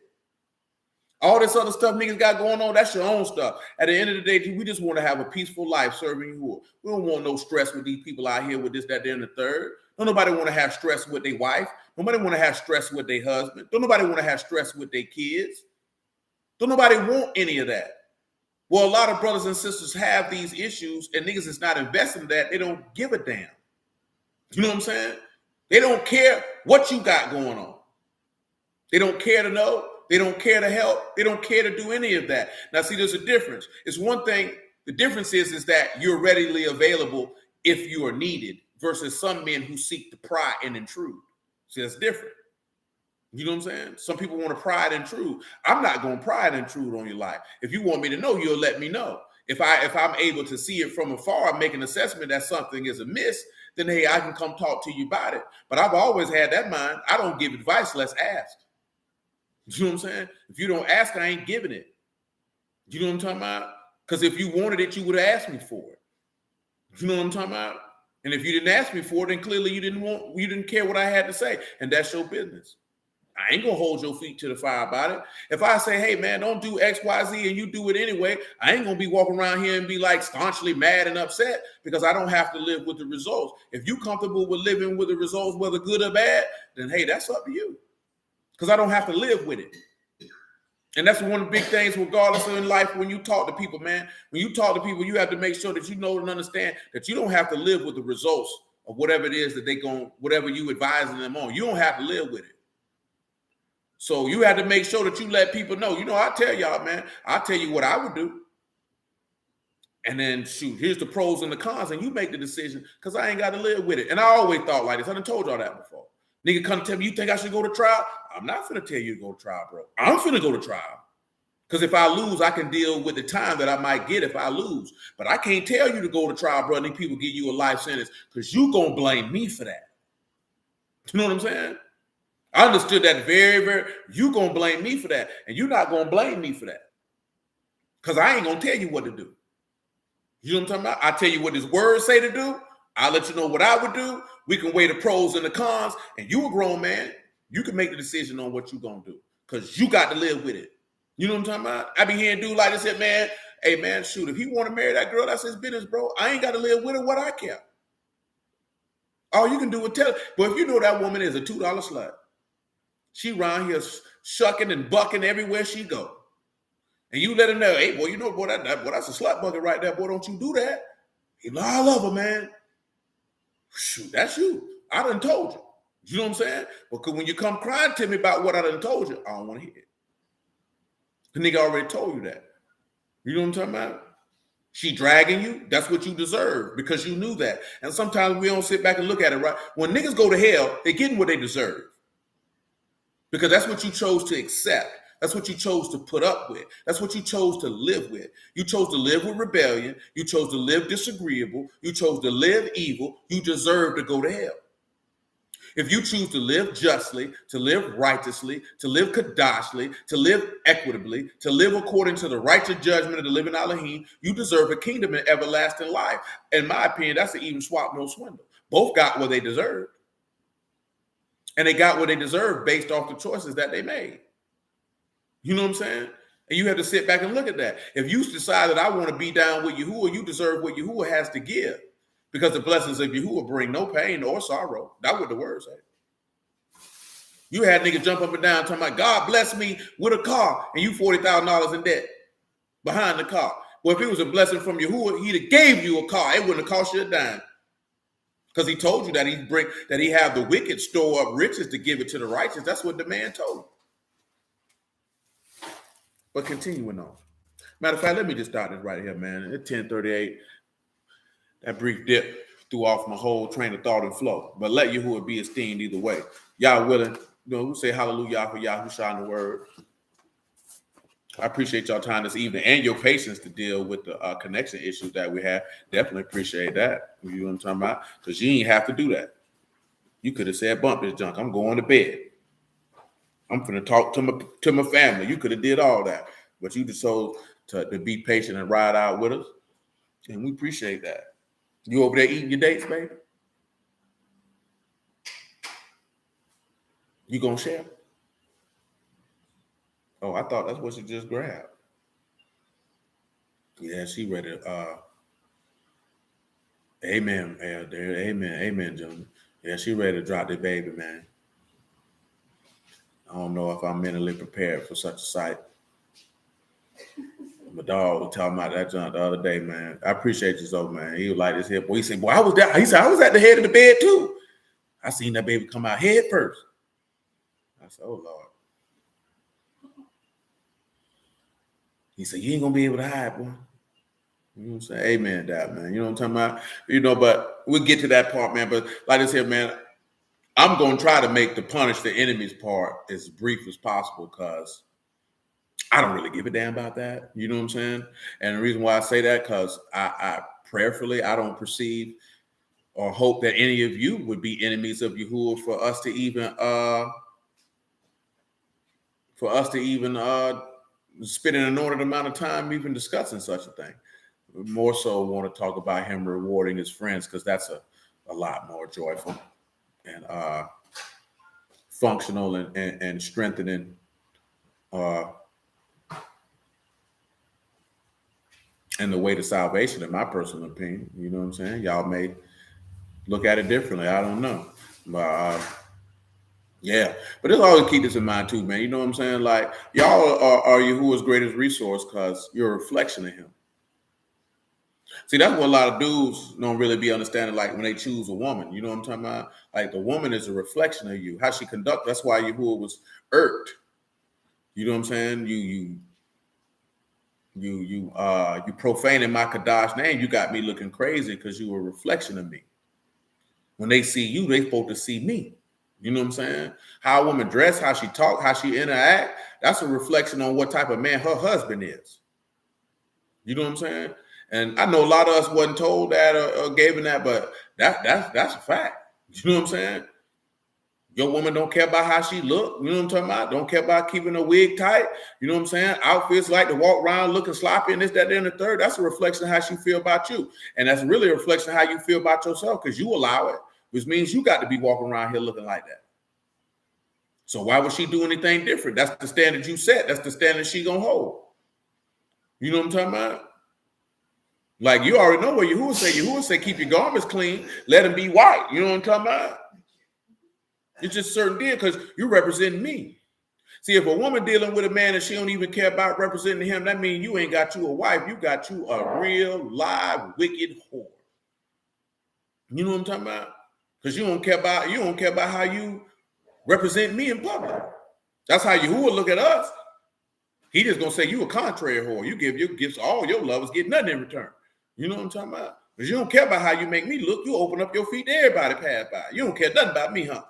All this other stuff niggas got going on, that's your own stuff. At the end of the day, we just want to have a peaceful life serving Yahuah. We don't want no stress with these people out here with this, that, and the third. Don't nobody want to have stress with their wife. Nobody want to have stress with their husband. Don't nobody want to have stress with their kids. Don't nobody want any of that. Well, a lot of brothers and sisters have these issues, and niggas is not investing in that. They don't give a damn. You know what I'm saying? They don't care what you got going on. They don't care to know. They don't care to help. They don't care to do any of that. Now, see, there's a difference. It's one thing. The difference is that you're readily available if you are needed versus some men who seek to pry and intrude. See, that's different. You know what I'm saying? Some people want to pry and intrude. I'm not going to pry and intrude on your life. If you want me to know, you'll let me know. If I'm able to see it from afar, make an assessment that something is amiss, then, hey, I can come talk to you about it. But I've always had that mind. I don't give advice unless asked. You know what I'm saying? If you don't ask, I ain't giving it. You know what I'm talking about? Because if you wanted it, you would have asked me for it. You know what I'm talking about? And if you didn't ask me for it, then clearly you didn't care what I had to say. And that's your business. I ain't gonna hold your feet to the fire about it. If I say, hey man, don't do X, Y, Z, and you do it anyway, I ain't gonna be walking around here and be like staunchly mad and upset because I don't have to live with the results. If you're comfortable with living with the results, whether good or bad, then hey, that's up to you. Because I don't have to live with it. And that's one of the big things, regardless of in life, when you talk to people, man. When you talk to people, you have to make sure that you know and understand that you don't have to live with the results of whatever it is that whatever you advising them on. You don't have to live with it. So you have to make sure that you let people know. You know, I tell y'all, man, I tell you what I would do. And then shoot, here's the pros and the cons, and you make the decision because I ain't got to live with it. And I always thought like this. I done told y'all that before. Nigga come tell me, you think I should go to trial? I'm not finna tell you to go to trial, bro. I'm finna go to trial. Because if I lose, I can deal with the time that I might get if I lose. But I can't tell you to go to trial, bro, and then people give you a life sentence because you gonna blame me for that. You know what I'm saying? I understood that you going to blame me for that. And you're not going to blame me for that. Because I ain't going to tell you what to do. You know what I'm talking about? I tell you what his words say to do. I'll let you know what I would do. We can weigh the pros and the cons. And you a grown man. You can make the decision on what you're going to do. Because you got to live with it. You know what I'm talking about? I be hearing dudes like this, man, hey, man, shoot, if he want to marry that girl, that's his business, bro. I ain't got to live with her. What I care. All you can do is tell her. But if you know that woman is a $2 slut, she around here shucking and bucking everywhere she go. And you let her know, hey, boy, you know, boy, that's a slut bucket right there. Boy, don't you do that. He know, I love her, man. Shoot, that's you. I done told you. You know what I'm saying? Because when you come crying to me about what I done told you, I don't want to hear it. The nigga already told you that. You know what I'm talking about? She dragging you, that's what you deserve because you knew that. And sometimes we don't sit back and look at it, right? When niggas go to hell, they're getting what they deserve. Because that's what you chose to accept. That's what you chose to put up with. That's what you chose to live with. You chose to live with rebellion. You chose to live disagreeable. You chose to live evil. You deserve to go to hell. If you choose to live justly, to live righteously, to live kadashly, to live equitably, to live according to the righteous judgment of the living Elohim, you deserve a kingdom and everlasting life. In my opinion, that's an even swap, no swindle. Both got what they deserved. And they got what they deserved based off the choices that they made. You know what I'm saying? And you have to sit back and look at that. If you decide that I want to be down with Yahuah, you deserve what Yahuah has to give. Because the blessings of Yahuah bring no pain or sorrow. That's what the word say. You had niggas jump up and down talking about, God bless me with a car, and you $40,000 in debt behind the car. Well, if it was a blessing from Yahuah, he'd have gave you a car. It wouldn't have cost you a dime. Because he told you that he have the wicked store up riches to give it to the righteous. That's what the man told you. But continuing on. Matter of fact, let me just start this right here, man. At 10:38, that brief dip threw off my whole train of thought and flow. But let Yahuah be esteemed either way. Y'all willing, we say hallelujah for Yahushua in the word. I appreciate y'all time this evening and your patience to deal with the connection issues that we have. Definitely appreciate that. You know what I'm talking about? Because you ain't have to do that. You could have said, bump this junk. I'm going to bed. I'm finna talk to my family. You could have did all that. But you just chose to be patient and ride out with us. And we appreciate that. You over there eating your dates, baby? You gonna share? Oh, I thought that's what she just grabbed. Yeah, she ready. Amen. Amen, gentlemen. Yeah, she ready to drop the baby, man. I don't know if I'm mentally prepared for such a sight. My dog was talking about that junk the other day, man. I appreciate you so, man. He was like this hip boy. He said, boy, I was there. He said, I was at the head of the bed too. I seen that baby come out head first. I said, oh Lord. He said, you ain't gonna be able to hide, boy. You know what I'm saying? Amen, that man. You know what I'm talking about? But we'll get to that part, man. But like I said, man, I'm gonna try to make the punish the enemies part as brief as possible because I don't really give a damn about that. You know what I'm saying? And the reason why I say that, because I prayerfully, I don't perceive or hope that any of you would be enemies of Yahuah for us to even spend an inordinate amount of time even discussing such a thing. We more so want to talk about him rewarding his friends because that's a lot more joyful and functional and strengthening and the way to salvation, in my personal opinion. You know what I'm saying? Y'all may look at it differently. I don't know. But yeah. But just always keep this in mind too, man. You know what I'm saying? Like, y'all are Yahuah's greatest resource because you're a reflection of him. See, that's what a lot of dudes don't really be understanding, like when they choose a woman. You know what I'm talking about? Like the woman is a reflection of you. How she conduct. That's why Yahuah was irked. You know what I'm saying? You profaning my Kadash name. You got me looking crazy because you were a reflection of me. When they see you, they supposed to see me. You know what I'm saying? How a woman dress, how she talk, how she interact, that's a reflection on what type of man her husband is. You know what I'm saying? And I know a lot of us wasn't told that or gave him that, but that's a fact. You know what I'm saying? Your woman don't care about how she look. You know what I'm talking about? Don't care about keeping her wig tight. You know what I'm saying? Outfits like to walk around looking sloppy and this, that, and the third. That's a reflection of how she feel about you. And that's really a reflection of how you feel about yourself because you allow it, which means you got to be walking around here looking like that. So why would she do anything different? That's the standard you set. That's the standard she gonna hold. You know what I'm talking about? Like you already know what Yahuah say. Yahuah say, keep your garments clean. Let them be white. You know what I'm talking about? It's just certain deal because you represent me. See, if a woman dealing with a man and she don't even care about representing him, that means you ain't got you a wife. You got you a real, live, wicked whore. You know what I'm talking about? Because you don't care about how you represent me in public. That's how Yahuah look at us. He just gonna say you a contrary whore. You give your gifts, all your lovers get nothing in return. You know what I'm talking about? Because you don't care about how you make me look. You open up your feet to everybody pass by. You don't care nothing about me, huh?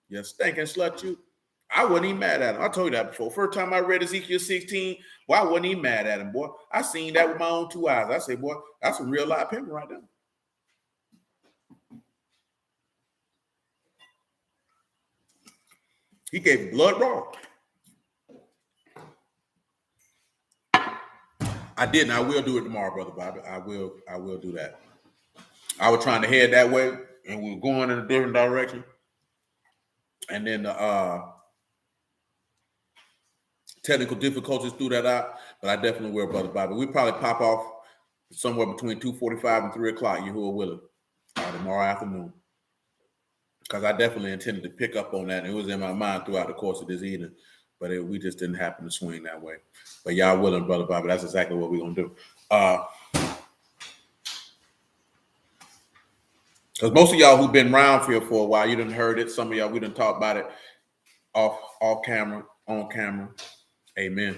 You stinking slut, you. I wasn't even mad at him. I told you that before. First time I read Ezekiel 16, boy, I wasn't even mad at him, boy. I seen that with my own two eyes. I said, boy, that's some real life pimping right there. He gave blood raw. I didn't. I will do it tomorrow, Brother Bobby. I will do that. I was trying to head that way, and we were going in a different direction. And then the technical difficulties threw that out, but I definitely will, Brother Bobby. We probably pop off somewhere between 2:45 and 3 o'clock, Yahuah willing, tomorrow afternoon. Because I definitely intended to pick up on that, and it was in my mind throughout the course of this evening, but we just didn't happen to swing that way. But y'all willing, Brother Bobby, that's exactly what we're going to do. Because most of y'all who've been around here for a while, you done heard it. Some of y'all, we done talked about it off camera, on camera. Amen.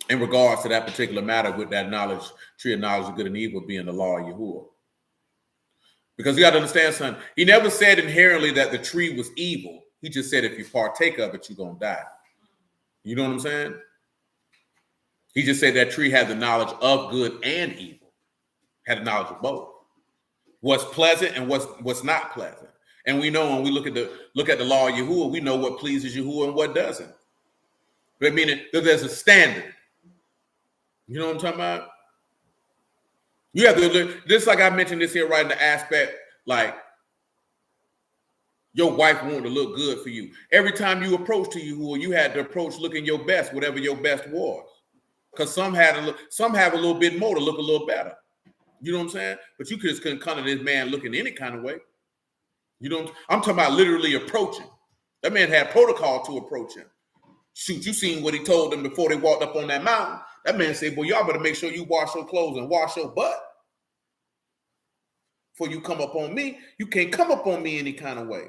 In regards to that particular matter with that knowledge, tree of knowledge of good and evil being the law of Yahuah. Because you got to understand something. He never said inherently that the tree was evil. He just said if you partake of it, you're going to die. You know what I'm saying? He just said that tree had the knowledge of good and evil. Had the knowledge of both. What's pleasant and what's not pleasant. And we know when we look at the law of Yahuah, we know what pleases Yahuah and what doesn't. But meaning that there's a standard. You know what I'm talking about? You have to look, just like I mentioned this here right in the aspect, like your wife wanted to look good for you. Every time you approach to Yahuah, you had to approach looking your best, whatever your best was. Because some have a little bit more to look a little better. You know what I'm saying? But you just couldn't come to this man looking any kind of way. I'm talking about literally approaching. That man had protocol to approach him. Shoot, you seen what he told them before they walked up on that mountain. That man said, boy, y'all better make sure you wash your clothes and wash your butt before you come up on me. You can't come up on me any kind of way.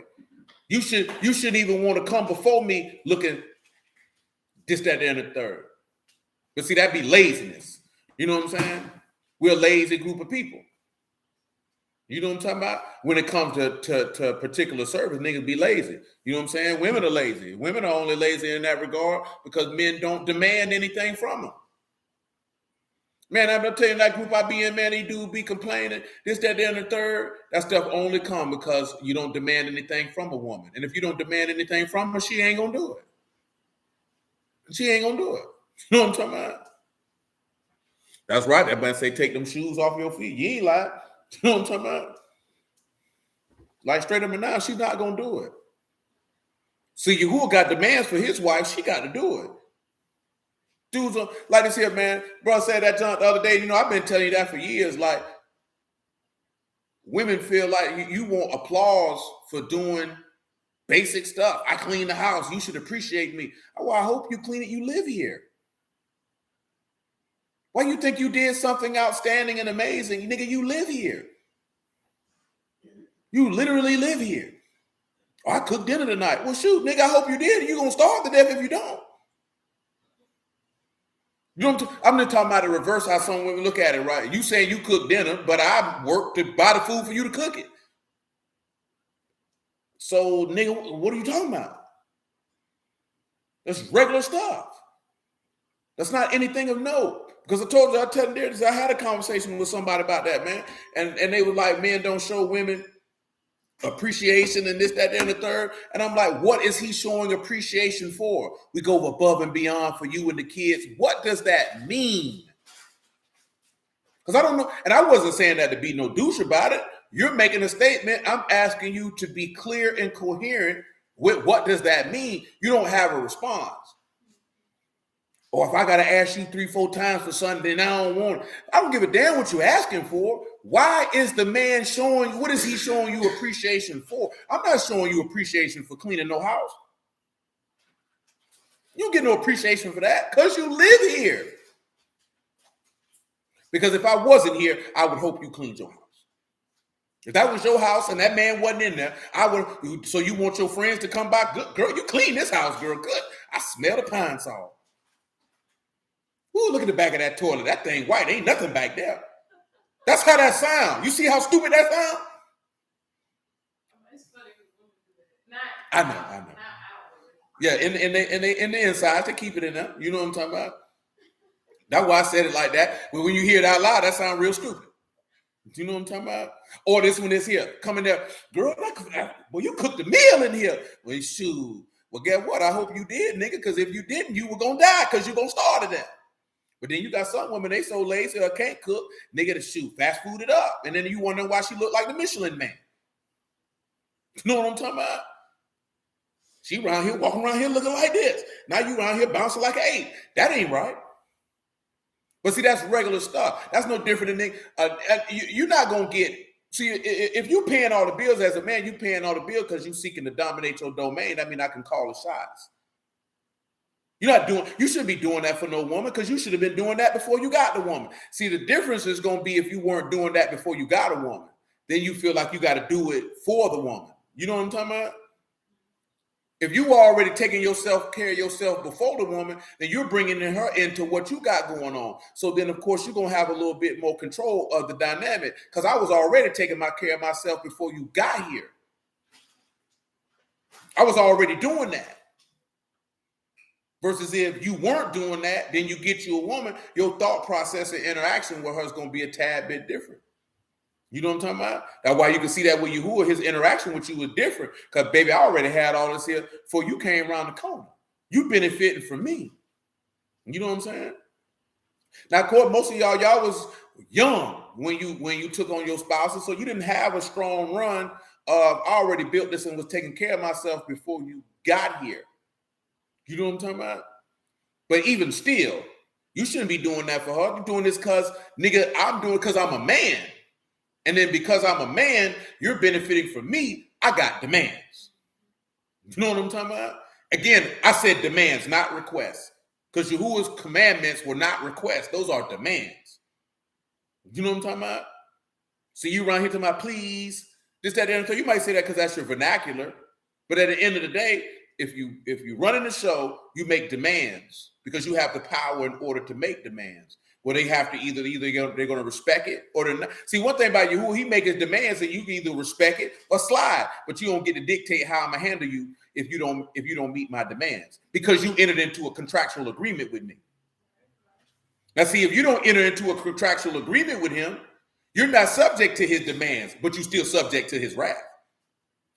You should even want to come before me looking this, that, and the third. But see, that'd be laziness. You know what I'm saying? We're a lazy group of people. You know what I'm talking about? When it comes to particular service, niggas be lazy. You know what I'm saying? Women are lazy. Women are only lazy in that regard because men don't demand anything from them. Man, I'm telling you, that group I be in, man, they do be complaining, this, that, and the third. That stuff only come because you don't demand anything from a woman. And if you don't demand anything from her, she ain't going to do it. She ain't going to do it. You know what I'm talking about? That's right. That man say, take them shoes off your feet. You ain't lying. You know what I'm talking about? Like straight up and down, she's not going to do it. See, Yahuah got demands for his wife. She got to do it. Dudes are, like this here, man. Bro said that the other day. You know, I've been telling you that for years. Like, women feel like you want applause for doing basic stuff. I clean the house. You should appreciate me. Well, I hope you clean it. You live here. Why you think you did something outstanding and amazing? Nigga, you live here. You literally live here. Oh, I cooked dinner tonight. Well, shoot, nigga, I hope you did. You're going to starve to death if you don't. You know, I'm just talking about the reverse, how some women look at it, right? You saying you cook dinner, but I work to buy the food for you to cook it. So, nigga, what are you talking about? That's regular stuff. That's not anything of note. Because I told you, I had a conversation with somebody about that, man. And they were like, men don't show women appreciation and this, that, and the third. And I'm like, what is he showing appreciation for? We go above and beyond for you and the kids. What does that mean? Because I don't know. And I wasn't saying that to be no douche about it. You're making a statement. I'm asking you to be clear and coherent with what does that mean. You don't have a response. Or if I got to ask you 3-4 times for something, then I don't want it. I don't give a damn what you're asking for. Why is the man showing you? What is he showing you appreciation for? I'm not showing you appreciation for cleaning no house. You don't get no appreciation for that because you live here. Because if I wasn't here, I would hope you cleaned your house. If that was your house and that man wasn't in there, I would. So you want your friends to come by? Good girl, you clean this house, girl. Good. I smell the pine salt. Ooh, look at the back of that toilet. That thing white. Ain't nothing back there. That's how that sound. You see how stupid that sound? I know. Yeah, in the inside to keep it in there. You know what I'm talking about? That's why I said it like that. But when you hear it out loud, that sounds real stupid. Do you know what I'm talking about? Or this one is here. Coming there. Girl, well, you cooked a meal in here. Well, shoot. Well, guess what? I hope you did, nigga, because if you didn't, you were going to die because you're going to starve to death. But then you got some women, they so lazy or can't cook, nigga, to shoot, fast food it up. And then you wonder why she look like the Michelin Man. You know what I'm talking about? She around here, walking around here looking like this. Now you around here bouncing like an 8. That ain't right. But see, that's regular stuff. That's no different than you're not going to get, see, if you paying all the bills as a man, you paying all the bills because you seeking to dominate your domain. I mean, I can call the shots. You shouldn't be doing that for no woman because you should have been doing that before you got the woman. See, the difference is going to be if you weren't doing that before you got a woman, then you feel like you got to do it for the woman. You know what I'm talking about? If you were already taking care of yourself before the woman, then you're bringing her into what you got going on. So then, of course, you're going to have a little bit more control of the dynamic because I was already taking care of myself before you got here. I was already doing that. Versus if you weren't doing that, then you get you a woman, your thought process and interaction with her is going to be a tad bit different. You know what I'm talking about? That's why you can see that with Yahuah, his interaction with you was different. Because, baby, I already had all this here before you came around the corner. You benefiting from me. You know what I'm saying? Now, of course, most of y'all was young when you took on your spouses, so you didn't have a strong run of I already built this and was taking care of myself before you got here. You know what I'm talking about? But even still, you shouldn't be doing that for her. You're doing this because, nigga, I'm doing it because I'm a man. And then because I'm a man, you're benefiting from me. I got demands. You know what I'm talking about? Again, I said demands, not requests. Because Yahuwah's commandments were not requests. Those are demands. You know what I'm talking about? So you around here talking about please, this, that, and so you might say that because that's your vernacular. But at the end of the day, if you running the show, you make demands because you have the power in order to make demands. Well, they have to either they're going to respect it or they're not. See, one thing about Yahuah, he makes his demands and you can either respect it or slide, but you don't get to dictate how I'm gonna handle you if you don't meet my demands because you entered into a contractual agreement with me. Now, see, if you don't enter into a contractual agreement with him, you're not subject to his demands, but you're still subject to his wrath.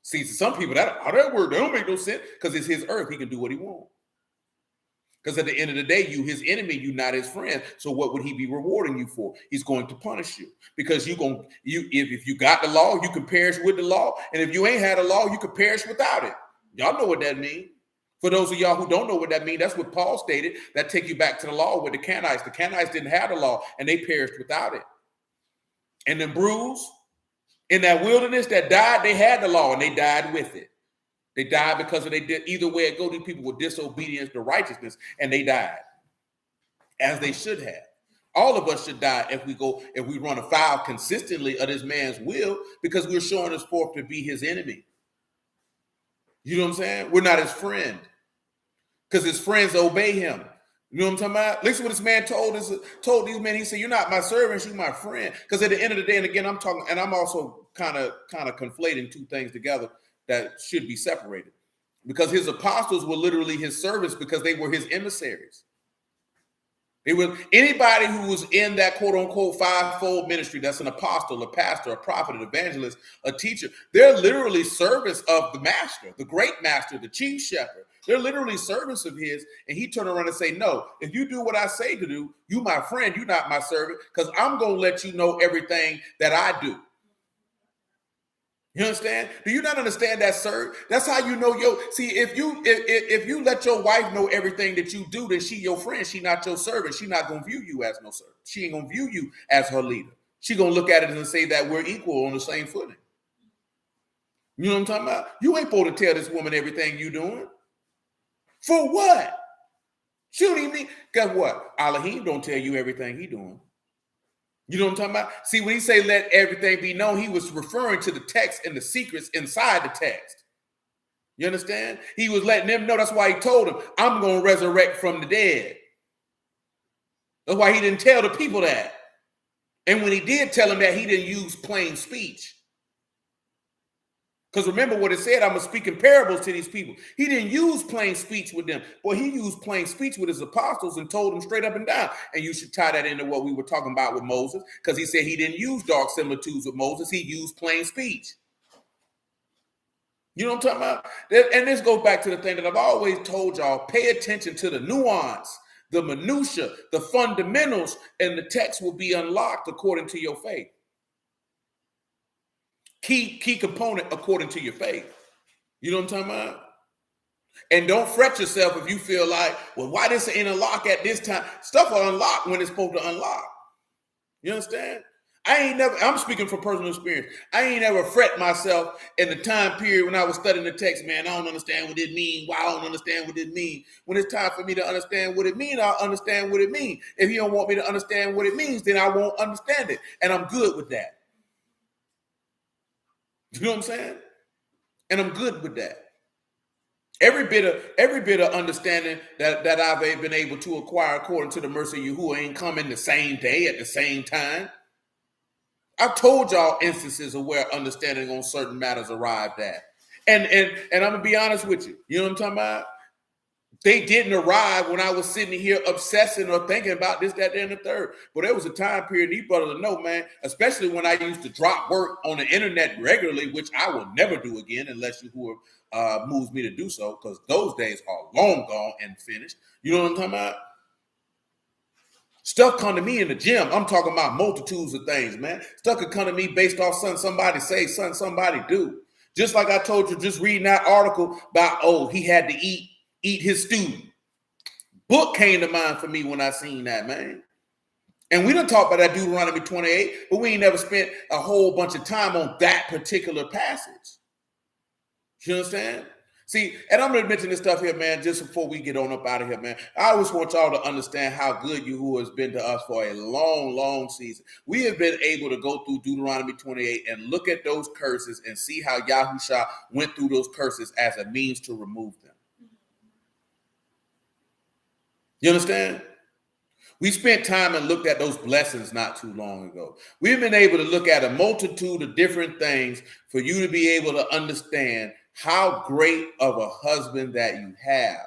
See, to some people, that word, that don't make no sense because it's his earth. He can do what he wants. Because at the end of the day, you his enemy, you not his friend. So what would he be rewarding you for? He's going to punish you because if you got the law, you can perish with the law. And if you ain't had a law, you could perish without it. Y'all know what that means. For those of y'all who don't know what that means, that's what Paul stated. That take you back to the law with the Canaanites. The Canaanites didn't have the law and they perished without it. And then Brews, in that wilderness that died, they had the law and they died with it. They died because they did either way it go. These people were disobedience to righteousness and they died as they should have. All of us should die if we run afoul consistently of this man's will because we're showing us forth to be his enemy. You know what I'm saying? We're not his friend because his friends obey him. You know what I'm talking about? Listen what this man told these men. He said, you're not my servants, you're my friend. Because at the end of the day, and again, I'm talking, and I'm also kind of conflating two things together that should be separated. Because his apostles were literally his servants because they were his emissaries. It was anybody who was in that quote unquote fivefold ministry. That's an apostle, a pastor, a prophet, an evangelist, a teacher. They're literally servants of the master, the great master, the chief shepherd. They're literally servants of his. And he turned around and say, no, if you do what I say to do, you my friend, you're not my servant, because I'm going to let you know everything that I do. You understand? Do you not understand that, sir? That's how you know see, if you let your wife know everything that you do, then she your friend. She not your servant. She not gonna view you as no servant. She ain't gonna view you as her leader. She gonna look at it and say that we're equal on the same footing. You know what I'm talking about? You ain't supposed to tell this woman everything you doing. For what? She don't even need, guess what? Elohim don't tell you everything he doing. You know what I'm talking about? See, when he say let everything be known, he was referring to the text and the secrets inside the text. You understand? He was letting them know. That's why he told them, I'm going to resurrect from the dead. That's why he didn't tell the people that. And when he did tell them that, he didn't use plain speech. Because remember what it said, I'm going to speak in parables to these people. He didn't use plain speech with them. Boy, he used plain speech with his apostles and told them straight up and down. And you should tie that into what we were talking about with Moses, because he said he didn't use dark similitudes with Moses. He used plain speech. You know what I'm talking about? And this goes back to the thing that I've always told y'all, pay attention to the nuance, the minutia, the fundamentals, and the text will be unlocked according to your faith. Key component according to your faith. You know what I'm talking about? And don't fret yourself if you feel like, well, why this ain't unlocked at this time? Stuff will unlock when it's supposed to unlock. You understand? I'm speaking from personal experience. I ain't never fret myself in the time period when I was studying the text, man, I don't understand what it means. Why I don't understand what it means. When it's time for me to understand what it means, I'll understand what it means. If you don't want me to understand what it means, then I won't understand it. And I'm good with that. You know what I'm saying? And I'm good with that. Every bit of understanding that I've been able to acquire according to the mercy of Yahuah ain't coming the same day at the same time. I've told y'all instances of where understanding on certain matters arrived at. And I'm gonna be honest with you. You know what I'm talking about? They didn't arrive when I was sitting here obsessing or thinking about this, that, and the third. But there was a time period, these brothers know, man, especially when I used to drop work on the internet regularly, which I will never do again unless Yahuah moves me to do so, because those days are long gone and finished. You know what I'm talking about? Stuff come to me in the gym. I'm talking about multitudes of things, man. Stuff could come to me based off something somebody say, something somebody do. Just like I told you, just reading that article about, he had to eat his stew. Book came to mind for me when I seen that, man. And we done talked about that Deuteronomy 28, but we ain't never spent a whole bunch of time on that particular passage. You understand? See, and I'm going to mention this stuff here, man, just before we get on up out of here, man. I always want y'all to understand how good Yahuah has been to us for a long, long season. We have been able to go through Deuteronomy 28 and look at those curses and see how Yahushua went through those curses as a means to remove them. You understand? We spent time and looked at those blessings not too long ago. We've been able to look at a multitude of different things for you to be able to understand how great of a husband that you have.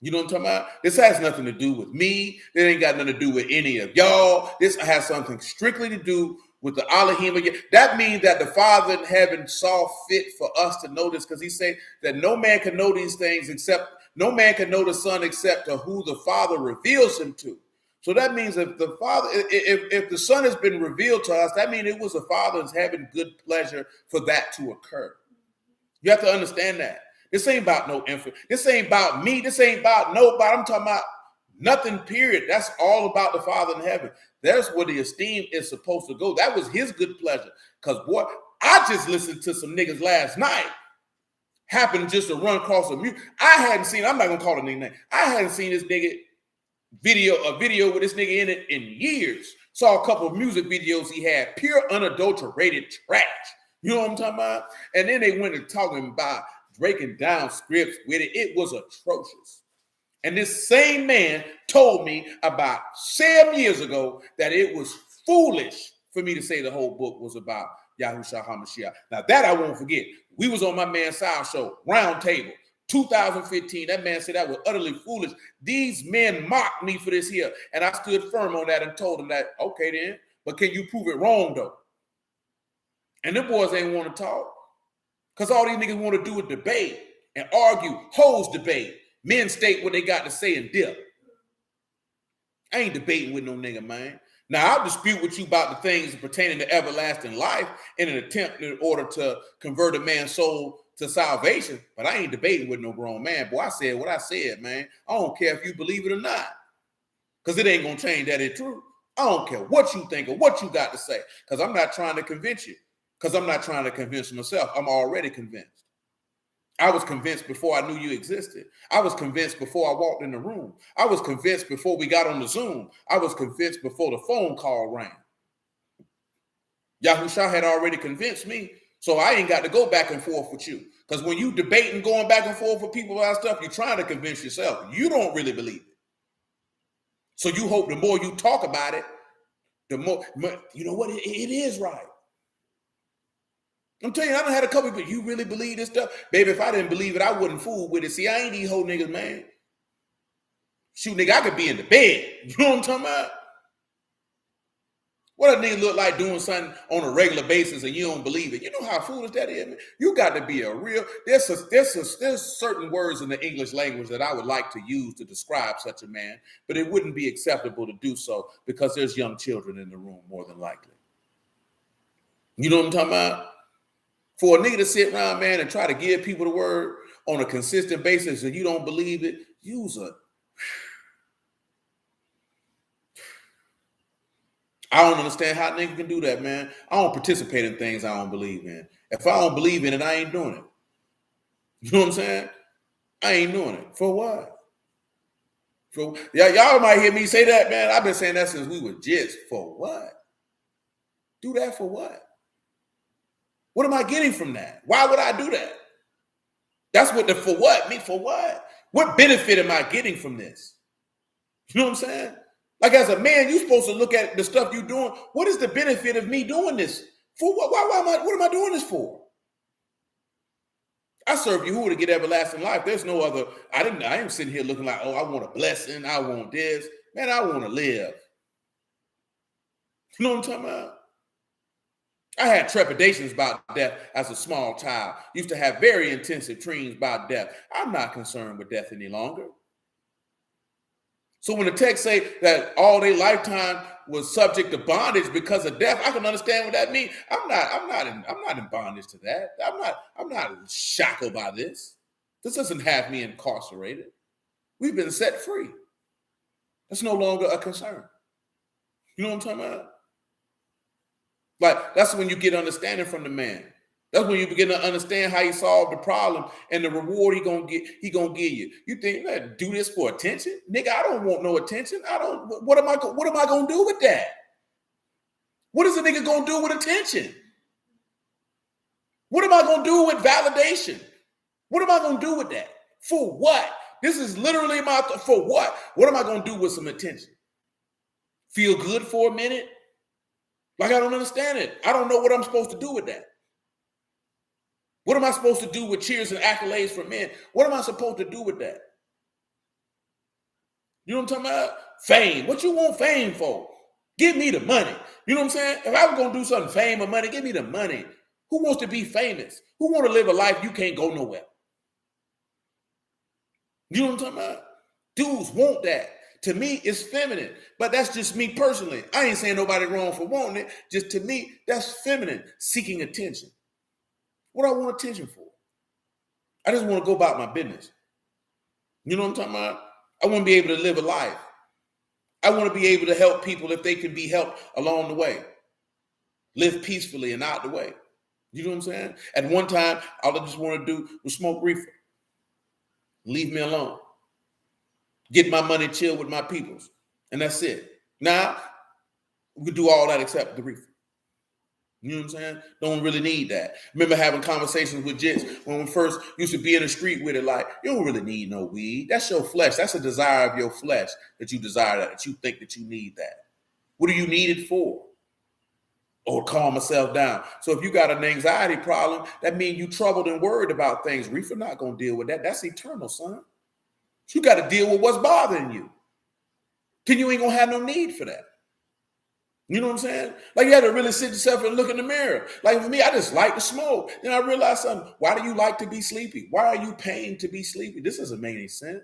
You know what I'm talking about? This has nothing to do with me. It ain't got nothing to do with any of y'all. This has something strictly to do with the Elohim. That means that the Father in heaven saw fit for us to know this, because he said that no man can know these things no man can know the Son except to who the Father reveals him to. So that means if the Son has been revealed to us, that means it was the Father's having good pleasure for that to occur. You have to understand that. This ain't about no infant. This ain't about me. This ain't about nobody. I'm talking about nothing, period. That's all about the Father in heaven. That's where the esteem is supposed to go. That was his good pleasure. Because, boy, I just listened to some niggas last night. Happened just to run across a mute. I'm not going to call it a name. I hadn't seen this nigga a video with this nigga in it in years. Saw a couple of music videos he had. Pure, unadulterated trash. You know what I'm talking about? And then they went to talking about breaking down scripts with it. It was atrocious. And this same man told me about 7 years ago that it was foolish for me to say the whole book was about Yahushua HaMashiach. Now that I won't forget. We was on my man Sal show, round table. 2015, that man said that was utterly foolish. These men mocked me for this here. And I stood firm on that and told them that, okay then, but can you prove it wrong though? And them boys ain't want to talk. Because all these niggas want to do is debate and argue, hoes debate. Men state what they got to say and dip. I ain't debating with no nigga, man. Now, I'll dispute with you about the things pertaining to everlasting life in an attempt in order to convert a man's soul to salvation, but I ain't debating with no grown man. Boy, I said what I said, man. I don't care if you believe it or not, because it ain't going to change that it's true. I don't care what you think or what you got to say, because I'm not trying to convince you, because I'm not trying to convince myself. I'm already convinced. I was convinced before I knew you existed. I was convinced before I walked in the room. I was convinced before we got on the Zoom. I was convinced before the phone call rang. Yahuah had already convinced me, so I ain't got to go back and forth with you. Because when you debating, going back and forth with people about stuff, you're trying to convince yourself. You don't really believe it. So you hope the more you talk about it, the more, you know what, it is right. I'm telling you, I done had a couple people, you really believe this stuff? Baby, if I didn't believe it, I wouldn't fool with it. See, I ain't these whole niggas, man. Shoot, nigga, I could be in the bed. You know what I'm talking about? What a nigga look like doing something on a regular basis and you don't believe it? You know how foolish that is, man? You got to be a real, there's certain words in the English language that I would like to use to describe such a man, but it wouldn't be acceptable to do so because there's young children in the room, more than likely. You know what I'm talking about? For a nigga to sit around, man, and try to give people the word on a consistent basis and you don't believe it, use a... I don't understand how niggas can do that, man. I don't participate in things I don't believe in. If I don't believe in it, I ain't doing it. You know what I'm saying? I ain't doing it. For what? Y'all might hear me say that, man. I've been saying that since we were jits. For what? Do that for what? What am I getting from that? Why would I do that? That's what the for what mean. For what? What benefit am I getting from this? You know what I'm saying? Like as a man, you're supposed to look at the stuff you're doing. What is the benefit of me doing this? For what? What am I doing this for? I serve Yahuah to get everlasting life. There's no other. I ain't sitting here looking like, oh, I want a blessing. I want this. Man, I want to live. You know what I'm talking about? I had trepidations about death as a small child. Used to have very intensive dreams about death. I'm not concerned with death any longer. So when the text say that all their lifetime was subject to bondage because of death, I can understand what that means. I'm not in bondage to that. I'm not shackled by this. This doesn't have me incarcerated. We've been set free. That's no longer a concern. You know what I'm talking about? Like that's when you get understanding from the man. That's when you begin to understand how he solved the problem and the reward he gonna give you. You think, man, do this for attention? Nigga, I don't want no attention. What am I gonna do with that? What is a nigga gonna do with attention? What am I gonna do with validation? What am I gonna do with that? For what? This is literally for what? What am I gonna do with some attention? Feel good for a minute? Like I don't understand it. I don't know what I'm supposed to do with that. What am I supposed to do with cheers and accolades from men? What am I supposed to do with that? You know what I'm talking about? Fame. What you want fame for? Give me the money. You know what I'm saying? If I was going to do something, fame or money, give me the money. Who wants to be famous? Who want to live a life you can't go nowhere? You know what I'm talking about? Dudes want that. To me, it's feminine. But that's just me personally. I ain't saying nobody wrong for wanting it. Just to me, that's feminine, seeking attention. What do I want attention for? I just want to go about my business. You know what I'm talking about? I want to be able to live a life. I want to be able to help people if they can be helped along the way. Live peacefully and out the way. You know what I'm saying? At one time, all I just want to do was smoke reefer. Leave me alone. Get my money, chill with my peoples. And that's it. Now, we can do all that except the reefer. You know what I'm saying? Don't really need that. Remember having conversations with jits when we first used to be in the street with it, like, you don't really need no weed. That's your flesh. That's a desire of your flesh that you desire that you think that you need that. What do you need it for? or calm myself down. So if you got an anxiety problem, that means you troubled and worried about things. Reefer not going to deal with that. That's eternal, son. You got to deal with what's bothering you. Then you ain't going to have no need for that. You know what I'm saying? Like you had to really sit yourself and look in the mirror. Like for me, I just like to smoke. Then I realized something. Why do you like to be sleepy? Why are you paying to be sleepy? This doesn't make any sense.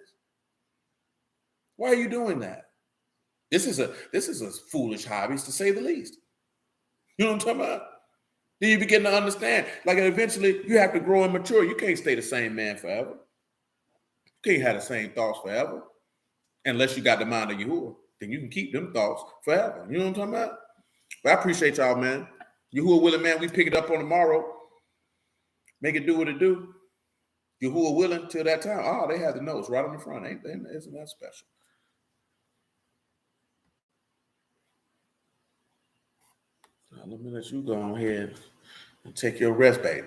Why are you doing that? This is a foolish hobby, to say the least. You know what I'm talking about? Then you begin to understand. Like eventually you have to grow and mature. You can't stay the same man forever. You can't have the same thoughts forever. Unless you got the mind of Yahuah. Then you can keep them thoughts forever. You know what I'm talking about? But I appreciate y'all, man. Yahuah willing, man, we pick it up on tomorrow. Make it do what it do. Yahuah willing till that time. Oh, they have the notes right on the front. Isn't that special? Now, let me let you go ahead and take your rest, baby.